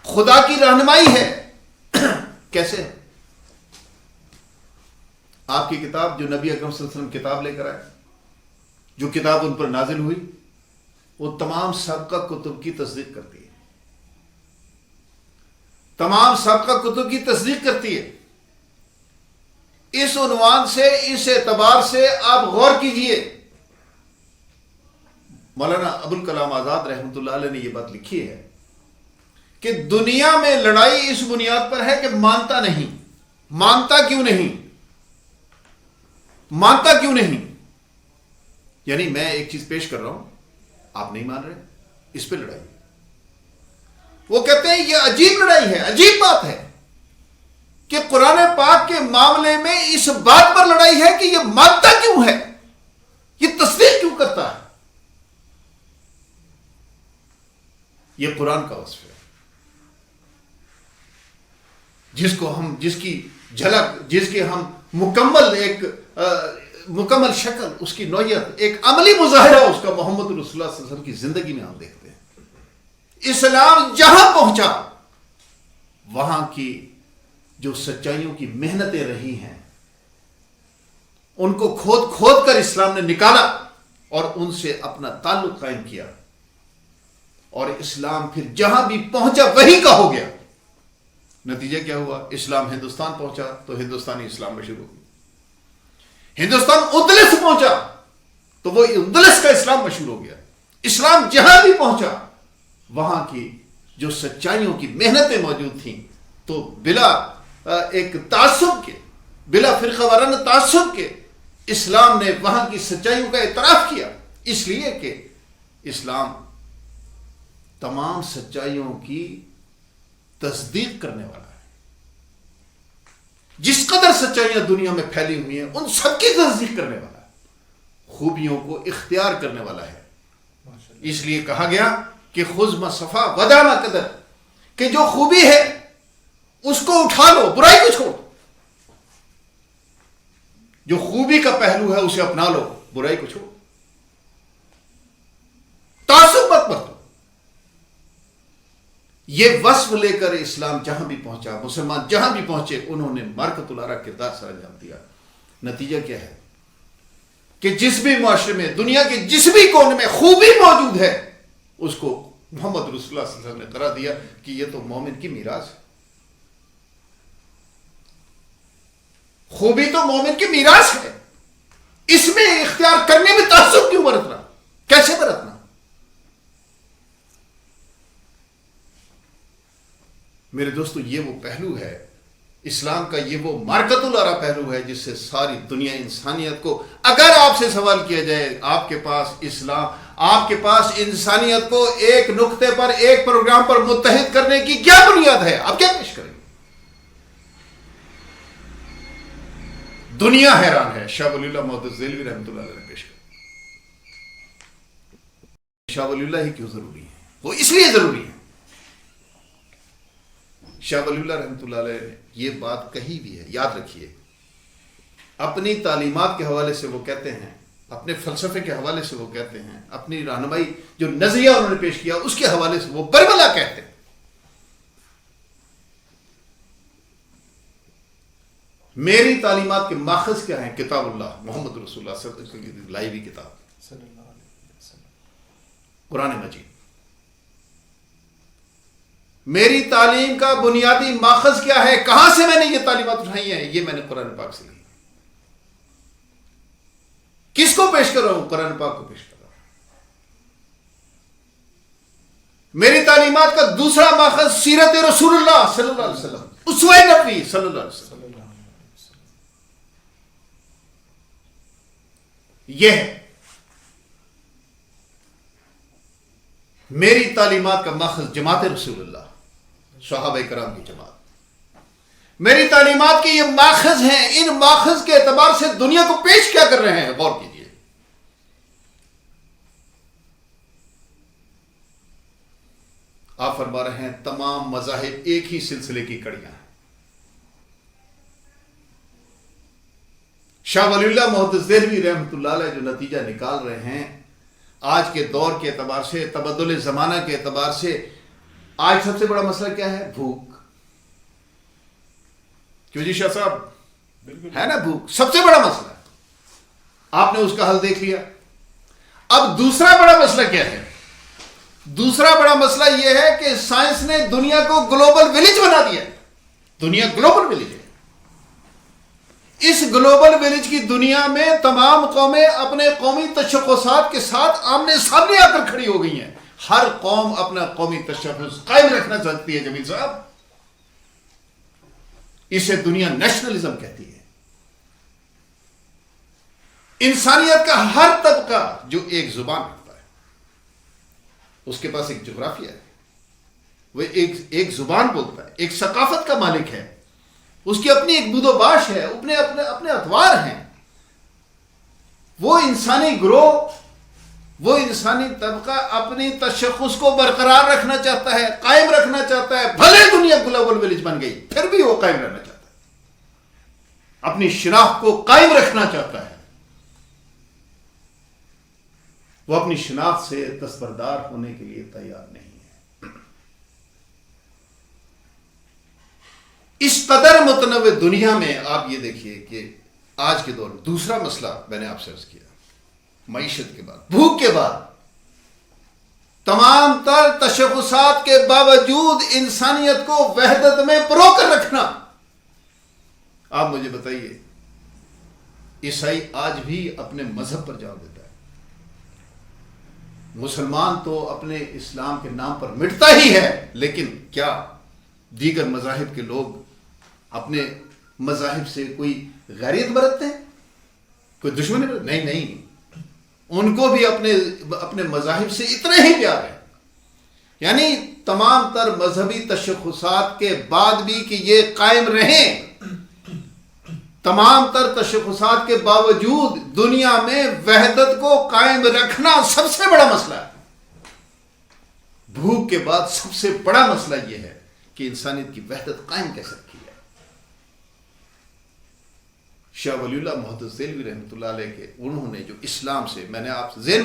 Speaker 2: خدا کی رہنمائی ہے. کیسے؟ آپ کی کتاب جو نبی اکرم صلی اللہ علیہ وسلم کتاب لے کر آئے، جو کتاب ان پر نازل ہوئی، وہ تمام سابقہ کتب کی تصدیق کرتی ہے. اس عنوان سے، اس اعتبار سے آپ غور کیجئے. مولانا ابوالکلام آزاد رحمۃ اللہ علیہ نے یہ بات لکھی ہے کہ دنیا میں لڑائی اس بنیاد پر ہے کہ مانتا کیوں نہیں. یعنی میں ایک چیز پیش کر رہا ہوں، آپ نہیں مان رہے، اس پہ لڑائی. وہ کہتے ہیں یہ عجیب لڑائی ہے، عجیب بات ہے کہ قرآن پاک کے معاملے میں اس بات پر لڑائی ہے کہ یہ مانتا کیوں ہے، یہ تصدیق کیوں کرتا ہے. یہ قرآن کا وصف ہے، جس کی جھلک، جس کے ہم مکمل شکل، اس کی نوعیت، ایک عملی مظاہرہ اس کا محمد رسول اللہ صلی اللہ علیہ وسلم کی زندگی میں ہم دیکھتے ہیں۔ اسلام جہاں پہنچا وہاں کی جو سچائیوں کی محنتیں رہی ہیں ان کو کھود کھود کر اسلام نے نکالا اور ان سے اپنا تعلق قائم کیا، اور اسلام پھر جہاں بھی پہنچا وہیں کا ہو گیا۔ نتیجہ کیا ہوا؟ اسلام ہندوستان پہنچا تو ہندوستانی اسلام میں شروع ہوئی، ہندوستان اندلس پہنچا تو وہ اندلس کا اسلام مشہور ہو گیا۔ اسلام جہاں بھی پہنچا وہاں کی جو سچائیوں کی محنتیں موجود تھیں تو بلا ایک تعصب کے، بلا فرقہ وارانہ تعصب کے اسلام نے وہاں کی سچائیوں کا اعتراف کیا، اس لیے کہ اسلام تمام سچائیوں کی تصدیق کرنے والا ہے۔ جس قدر سچائیاں دنیا میں پھیلی ہوئی ہیں ان سب کی تصدیق کرنے والا ہے، خوبیوں کو اختیار کرنے والا ہے۔ اس لیے کہا گیا کہ خذ ما صفا ودا ما قدر، کہ جو خوبی ہے اس کو اٹھا لو، برائی کو چھوڑ۔ جو خوبی کا پہلو ہے اسے اپنا لو، برائی کو چھوڑ، تعصب مت برتو۔ یہ وصف لے کر اسلام جہاں بھی پہنچا، مسلمان جہاں بھی پہنچے انہوں نے مارکۃ العرا کردار سر انجام دیا۔ نتیجہ کیا ہے کہ جس بھی معاشرے میں، دنیا کے جس بھی کونے میں خوبی موجود ہے اس کو محمد رسول اللہ صلی اللہ علیہ وسلم نے قرار دیا کہ یہ تو مومن کی میراث ہے۔ خوبی تو مومن کی میراث ہے، اس میں اختیار کرنے میں تعصب کیوں برتنا، کیسے برتنا؟ میرے دوستو یہ وہ پہلو ہے اسلام کا، یہ وہ مارکۃ العرا پہلو ہے جس سے ساری دنیا انسانیت کو، اگر آپ سے سوال کیا جائے آپ کے پاس اسلام، آپ کے پاس انسانیت کو ایک نقطے پر، ایک پروگرام پر متحد کرنے کی کیا بنیاد ہے، آپ کیا پیش کریں گے؟ دنیا حیران ہے۔ شاہ ولی اللہ محدث دہلوی رحمۃ اللہ علیہ نے پیش کیا۔ شاہ ولی اللہ ہی کیوں ضروری ہے؟ وہ اس لیے ضروری ہے، شاہ ولی اللہ رحمۃ اللہ علیہ نے یہ بات کہی بھی ہے، یاد رکھیے۔ اپنی تعلیمات کے حوالے سے وہ کہتے ہیں، اپنے فلسفے کے حوالے سے وہ کہتے ہیں، اپنی رہنمائی جو نظریہ انہوں نے پیش کیا اس کے حوالے سے وہ برملا کہتے ہیں۔ میری تعلیمات کے ماخذ کیا ہیں؟ کتاب اللہ، محمد رسول اللہ صلی اللہ علیہ وسلم کی لائی ہوئی کتاب قرآن مجید۔ میری تعلیم کا بنیادی ماخذ کیا ہے؟ کہاں سے میں نے یہ تعلیمات اٹھائی ہیں؟ یہ میں نے قرآن پاک سے لی۔ کس کو پیش کر رہا ہوں؟ قرآن پاک کو پیش کر رہا ہوں۔ میری تعلیمات کا دوسرا ماخذ سیرت رسول اللہ صلی اللہ علیہ وسلم، اسوہ نبوی صلی اللہ علیہ وسلم، یہ ہے۔ میری تعلیمات کا ماخذ جماعت رسول اللہ، صحابہ کرام کی جماعت۔ میری تعلیمات کے یہ ماخذ ہیں، ان ماخذ کے اعتبار سے دنیا کو پیش کیا کر رہے ہیں، غور کیجئے۔ آپ فرما رہے ہیں تمام مذاہب ایک ہی سلسلے کی کڑیاں ہیں۔ شاہ ولی اللہ محدث دہلوی رحمۃ اللہ علیہ جو نتیجہ نکال رہے ہیں آج کے دور کے اعتبار سے، تبدل زمانہ کے اعتبار سے، آج سب سے بڑا مسئلہ کیا ہے؟ بھوک۔ کیوں جی شاہ صاحب؟ ہے نا بھوک سب سے بڑا مسئلہ ہے۔ آپ نے اس کا حل دیکھ لیا۔ اب دوسرا بڑا مسئلہ کیا ہے؟ دوسرا بڑا مسئلہ یہ ہے کہ سائنس نے دنیا کو گلوبل ولیج بنا دیا۔ دنیا گلوبل ولیج ہے۔ اس گلوبل ولیج کی دنیا میں تمام قومیں اپنے قومی تشخصات کے ساتھ آمنے سامنے آ کر کھڑی ہو گئی ہیں۔ ہر قوم اپنا قومی تشخص قائم رکھنا چاہتی ہے جمیل صاحب۔ اسے دنیا نیشنلزم کہتی ہے۔ انسانیت کا ہر طبقہ جو ایک زبان رکھتا ہے، اس کے پاس ایک جغرافیہ ہے، وہ ایک زبان بولتا ہے، ایک ثقافت کا مالک ہے، اس کی اپنی ایک بود و باش ہے، اپنے اطوار ہیں۔ وہ انسانی گروہ وہ انسانی طبقہ اپنی تشخص کو برقرار رکھنا چاہتا ہے، قائم رکھنا چاہتا ہے، بھلے دنیا گلوبل ولیج بن گئی پھر بھی وہ قائم رہنا چاہتا ہے، اپنی شناخت کو قائم رکھنا چاہتا ہے، وہ اپنی شناخت سے دستبردار ہونے کے لیے تیار نہیں ہے۔ اس قدر متنوع دنیا میں آپ یہ دیکھیے کہ آج کے دور میں دوسرا مسئلہ میں نے آپ سے عرض کیا، معیشت کے بعد، بھوک کے بعد، تمام تر تشخصات کے باوجود انسانیت کو وحدت میں پرو کر رکھنا۔ آپ مجھے بتائیے، عیسائی آج بھی اپنے مذہب پر جان دیتا ہے، مسلمان تو اپنے اسلام کے نام پر مٹتا ہی ہے، لیکن کیا دیگر مذاہب کے لوگ اپنے مذاہب سے کوئی غیرت برتتے ہیں، کوئی دشمنی برتتے ہیں؟ نہیں، ان کو بھی اپنے مذاہب سے اتنے ہی پیار ہے۔ یعنی تمام تر مذہبی تشخصات کے بعد بھی کہ یہ قائم رہیں، تمام تر تشخصات کے باوجود دنیا میں وحدت کو قائم رکھنا سب سے بڑا مسئلہ ہے۔ بھوک کے بعد سب سے بڑا مسئلہ یہ ہے کہ انسانیت کی وحدت قائم کیسے رکھی ہے۔ شاہ ولی اللہ محدث دہلوی رحمۃ اللہ علیہ کے انہوں نے جو اسلام سے، میں نے آپ ذہن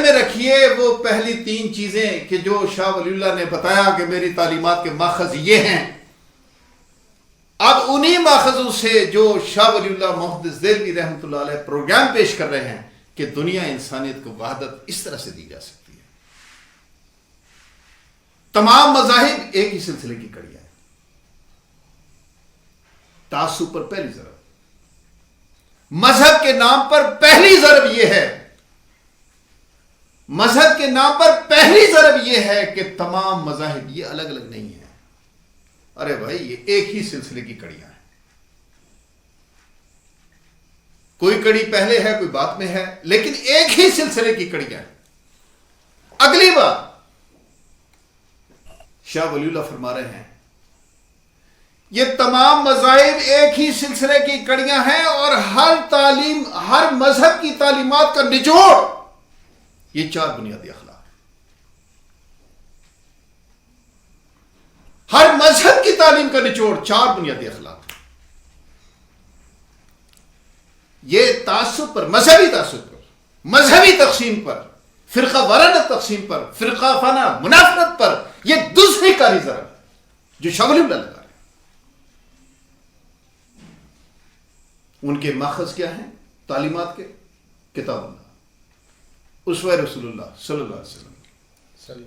Speaker 2: میں رکھیے وہ پہلی 3 چیزیں کہ جو شاہ ولی اللہ نے بتایا کہ میری تعلیمات کے ماخذ یہ ہیں، اب انہی ماخذوں سے جو شاہ ولی اللہ محدث دہلوی رحمۃ اللہ علیہ پروگرام پیش کر رہے ہیں کہ دنیا انسانیت کو وحدت اس طرح سے دی جا سکتی ہے۔ تمام مذاہب ایک ہی سلسلے کی کڑیاں ہیں۔ تعصب پر پہلی ضرب، مذہب کے نام پر پہلی ضرب یہ ہے، مذہب کے نام پر پہلی ضرب یہ ہے کہ تمام مذاہب یہ الگ الگ نہیں ہیں۔ ارے بھائی، یہ ایک ہی سلسلے کی کڑیاں ہیں، کوئی کڑی پہلے ہے کوئی بعد میں ہے، لیکن ایک ہی سلسلے کی کڑیاں ہیں۔ اگلی بات شاہ ولی اللہ فرما رہے ہیں یہ تمام مذاہب ایک ہی سلسلے کی کڑیاں ہیں، اور ہر مذہب کی تعلیمات کا نچوڑ یہ 4 بنیادی اخلاق، ہر مذہب کی تعلیم کا نچوڑ 4 بنیادی اخلاق۔ یہ تعصب پر، مذہبی تعصب پر، مذہبی تقسیم پر، فرقہ وارانہ تقسیم پر، فرقہ فانہ منافرت پر، یہ دوسری کاری ضرب جو شاہ ولی اللہ لگا رہے ہیں۔ ان کے ماخذ کیا ہیں؟ تعلیمات کے، کتاب اللہ، اسوہ رسول اللہ صلی اللہ علیہ وسلم،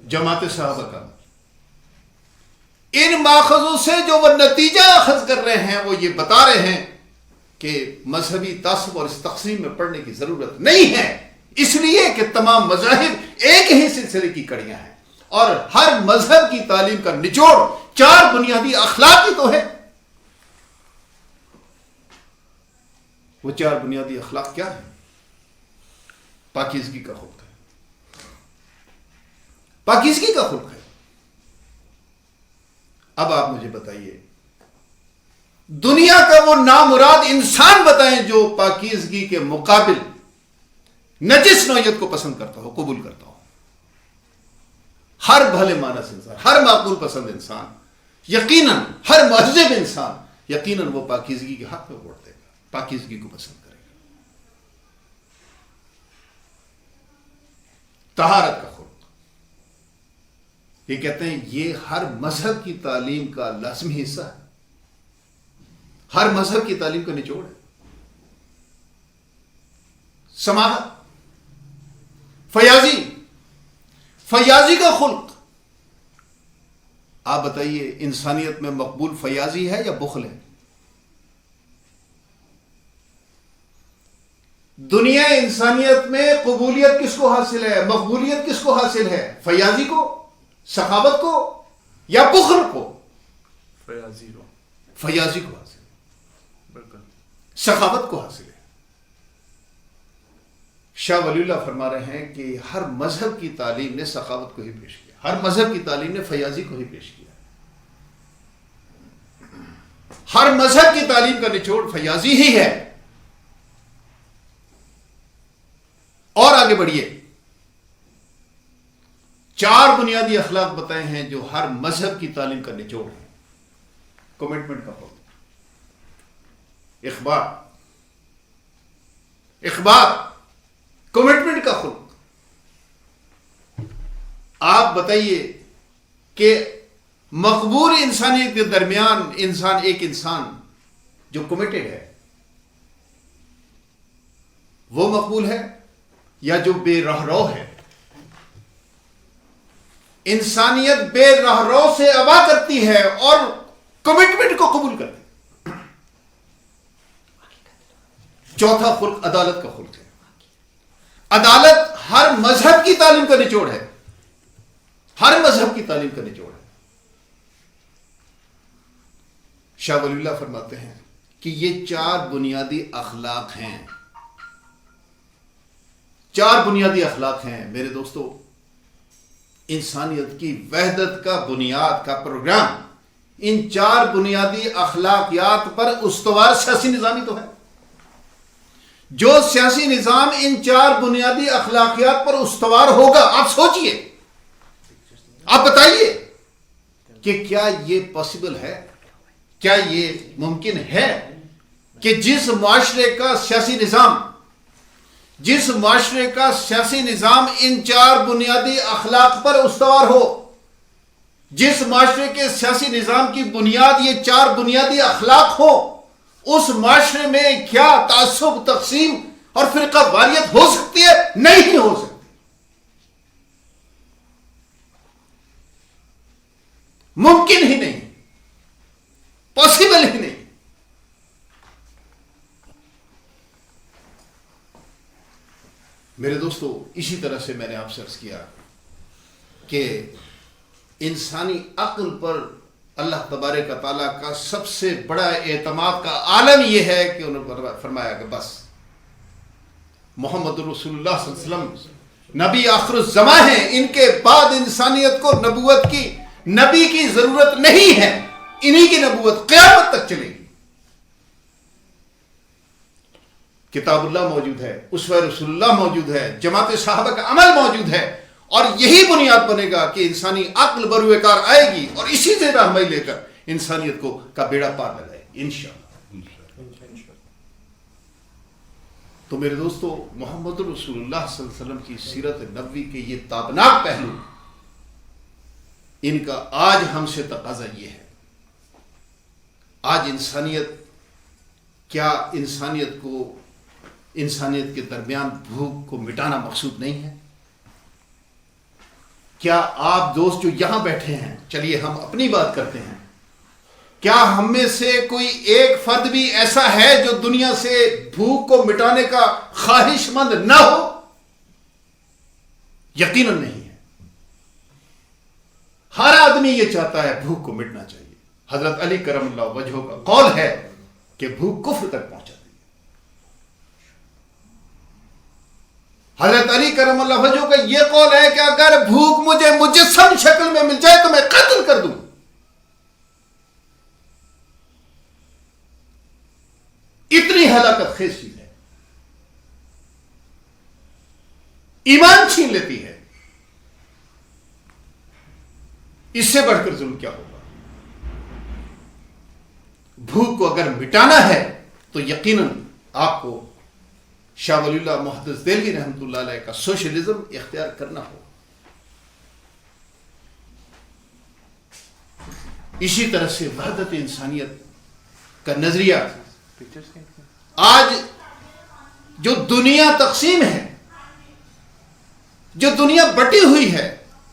Speaker 2: جماعت صحابہ کا۔ ان ماخذوں سے جو وہ نتیجہ اخذ کر رہے ہیں وہ یہ بتا رہے ہیں کہ مذہبی تعصب اور اس تقسیم میں پڑنے کی ضرورت نہیں ہے، اس لیے کہ تمام مذاہب ایک ہی سلسلے کی کڑیاں ہیں، اور ہر مذہب کی تعلیم کا نچوڑ 4 بنیادی اخلاق ہی تو ہے۔ وہ 4 بنیادی اخلاق کیا ہے؟ پاکیزگی کا خلق ہے، پاکیزگی کا خلق ہے۔ اب آپ مجھے بتائیے، دنیا کا وہ نامراد انسان بتائیں جو پاکیزگی کے مقابل نجس نوعیت کو پسند کرتا ہو، قبول کرتا ہو۔ ہر بھلے مانس انسان، ہر معقول پسند انسان، یقیناً ہر مہذب انسان یقیناً وہ پاکیزگی کے حق میں ووٹ دے گا، پاکیزگی کو پسند کرے گا۔ طہارت کا خلق، یہ کہتے ہیں یہ ہر مذہب کی تعلیم کا لازمی حصہ ہے، ہر مذہب کی تعلیم کا نچوڑ ہے۔ سماحت، فیاضی کا خلق، آپ بتائیے انسانیت میں مقبول فیاضی ہے یا بخل ہے؟ دنیا انسانیت میں قبولیت کس کو حاصل ہے، مقبولیت کس کو حاصل ہے؟ فیاضی کو، سخاوت کو، یا بخل کو؟ فیاضی کو حاصل ہے، بالکل سخاوت کو حاصل ہے۔ شاہ ولی اللہ فرما رہے ہیں کہ ہر مذہب کی تعلیم نے سخاوت کو ہی پیش کیا، ہر مذہب کی تعلیم نے فیاضی کو ہی پیش کیا، ہر مذہب کی تعلیم کا نچوڑ فیاضی ہی ہے۔ اور آگے بڑھیے. 4 بنیادی اخلاق بتائے ہیں جو ہر مذہب کی تعلیم کا نچوڑ ہے. کمٹمنٹ کا حکم، اخبار، کمٹمنٹ کا خلق. آپ بتائیے کہ مقبول انسانیت کے درمیان ایک انسان جو کمیٹڈ ہے وہ مقبول ہے یا جو بے رہرو ہے؟ انسانیت بے رہرو سے ابا کرتی ہے اور کمٹمنٹ کو قبول کرتی ہے. چوتھا خلق عدالت کا خلق ہے. عدالت ہر مذہب کی تعلیم کا نچوڑ ہے. ہر مذہب کی تعلیم کا نچوڑ ہے. شاہ ولی اللہ فرماتے ہیں کہ یہ 4 بنیادی اخلاق ہیں. 4 بنیادی اخلاق ہیں میرے دوستو. انسانیت کی وحدت کا بنیاد کا پروگرام ان 4 بنیادی اخلاقیات پر استوار سیاسی نظامی تو ہے. جو سیاسی نظام ان 4 بنیادی اخلاقیات پر استوار ہوگا، آپ سوچئے، آپ بتائیے کہ کیا یہ پاسبل ہے؟ کیا یہ ممکن ہے کہ جس معاشرے کا سیاسی نظام ان 4 بنیادی اخلاق پر استوار ہو، جس معاشرے کے سیاسی نظام کی بنیاد یہ 4 بنیادی اخلاق ہو، اس معاشرے میں کیا تعصب، تقسیم اور فرقہ واریت ہو سکتی ہے؟ نہیں ہو سکتی. ممکن ہی نہیں، پاسبل ہی نہیں. میرے دوستو، اسی طرح سے میں نے آپ سے عرض کیا کہ انسانی عقل پر اللہ تبارک و تعالیٰ کا سب سے بڑا اعتماد کا عالم یہ ہے کہ انہوں نے فرمایا کہ بس محمد رسول اللہ صلی اللہ علیہ وسلم نبی آخر الزماں ہیں، ان کے بعد انسانیت کو نبوت کی، نبی کی ضرورت نہیں ہے، انہی کی نبوت قیامت تک چلے گی. کتاب اللہ موجود ہے، اسوہ رسول اللہ موجود ہے، جماعت صحابہ کا عمل موجود ہے، اور یہی بنیاد بنے گا کہ انسانی عقل بروئے کار آئے گی اور اسی سے رہنمائی لے کر انسانیت کا بیڑا پار لگائے گی انشاءاللہ. تو میرے دوستو، محمد رسول اللہ صلی اللہ علیہ وسلم کی سیرت نبوی کے یہ تابناک پہلو، ان کا آج ہم سے تقاضا یہ ہے. آج انسانیت کے درمیان بھوک کو مٹانا مقصود نہیں ہے. کیا آپ دوست جو یہاں بیٹھے ہیں، چلیے ہم اپنی بات کرتے ہیں، کیا ہم میں سے کوئی ایک فرد بھی ایسا ہے جو دنیا سے بھوک کو مٹانے کا خواہش مند نہ ہو؟ یقیناً نہیں ہے. ہر آدمی یہ چاہتا ہے بھوک کو مٹنا چاہیے. حضرت علی کرم اللہ وجہہ کا قول ہے کہ بھوک کفر تک پہنچاتی ہے. حضرت علی کرم اللہ وجہہ کا یہ قول ہے کہ اگر بھوک مجھے مجسم شکل میں مل جائے تو میں قتل کر دوں. اتنی ہلاکت خیز چیز ہے، ایمان چھین لیتی ہے. اس سے بڑھ کر ظلم کیا ہوگا؟ بھوک کو اگر مٹانا ہے تو یقیناً آپ کو شاہ ولی اللہ محدث دہلوی رحمۃ اللہ علیہ کا سوشلزم اختیار کرنا ہو. اسی طرح سے وحدت انسانیت کا نظریہ، آج جو دنیا تقسیم ہے، جو دنیا بٹی ہوئی ہے،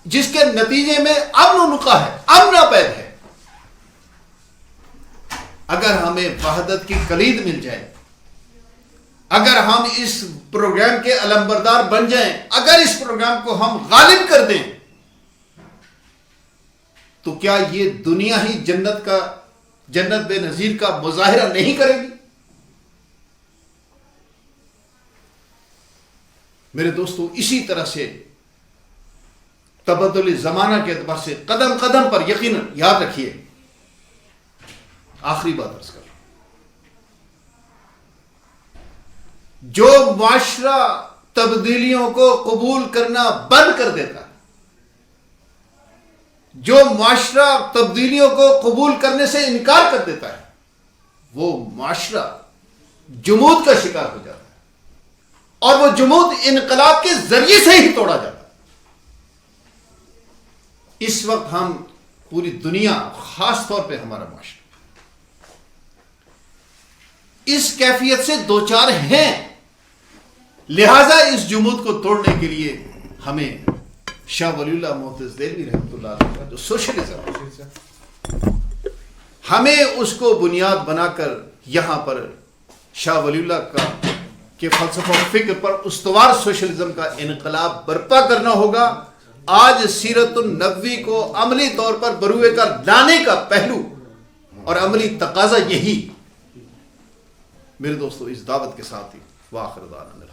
Speaker 2: جس کے نتیجے میں امن و نقا ہے، امن پید ہے، اگر ہمیں وحدت کی کلید مل جائے، اگر ہم اس پروگرام کے علمبردار بن جائیں، اگر اس پروگرام کو ہم غالب کر دیں، تو کیا یہ دنیا ہی جنت بے نظیر کا مظاہرہ نہیں کرے گی؟ میرے دوستو، اسی طرح سے تبدل زمانہ کے اعتبار سے قدم قدم پر یقیناً یاد رکھیے، آخری بات عرض کر رہا ہوں، جو معاشرہ تبدیلیوں کو قبول کرنا بند کر دیتا ہے، جو معاشرہ تبدیلیوں کو قبول کرنے سے انکار کر دیتا ہے، وہ معاشرہ جمود کا شکار ہو جاتا ہے، اور وہ جمود انقلاب کے ذریعے سے ہی توڑا جاتا ہے۔ اس وقت ہم پوری دنیا، خاص طور پہ ہمارا معاشرہ، اس کیفیت سے دوچار ہیں، لہذا اس جمود کو توڑنے کے لیے ہمیں شاہ ولی اللہ معتز دہلوی رحمۃ اللہ علیہ کا جو سوشلزم، ہمیں اس کو بنیاد بنا کر یہاں پر شاہ ولی اللہ کے فلسفہ و فکر پر استوار سوشلزم کا انقلاب برپا کرنا ہوگا۔ آج سیرت النبوی کو عملی طور پر بروئے کا لانے کا پہلو اور عملی تقاضا یہی۔ میرے دوستو، اس دعوت کے ساتھ ہی وآخر دعوانا الحمدللہ۔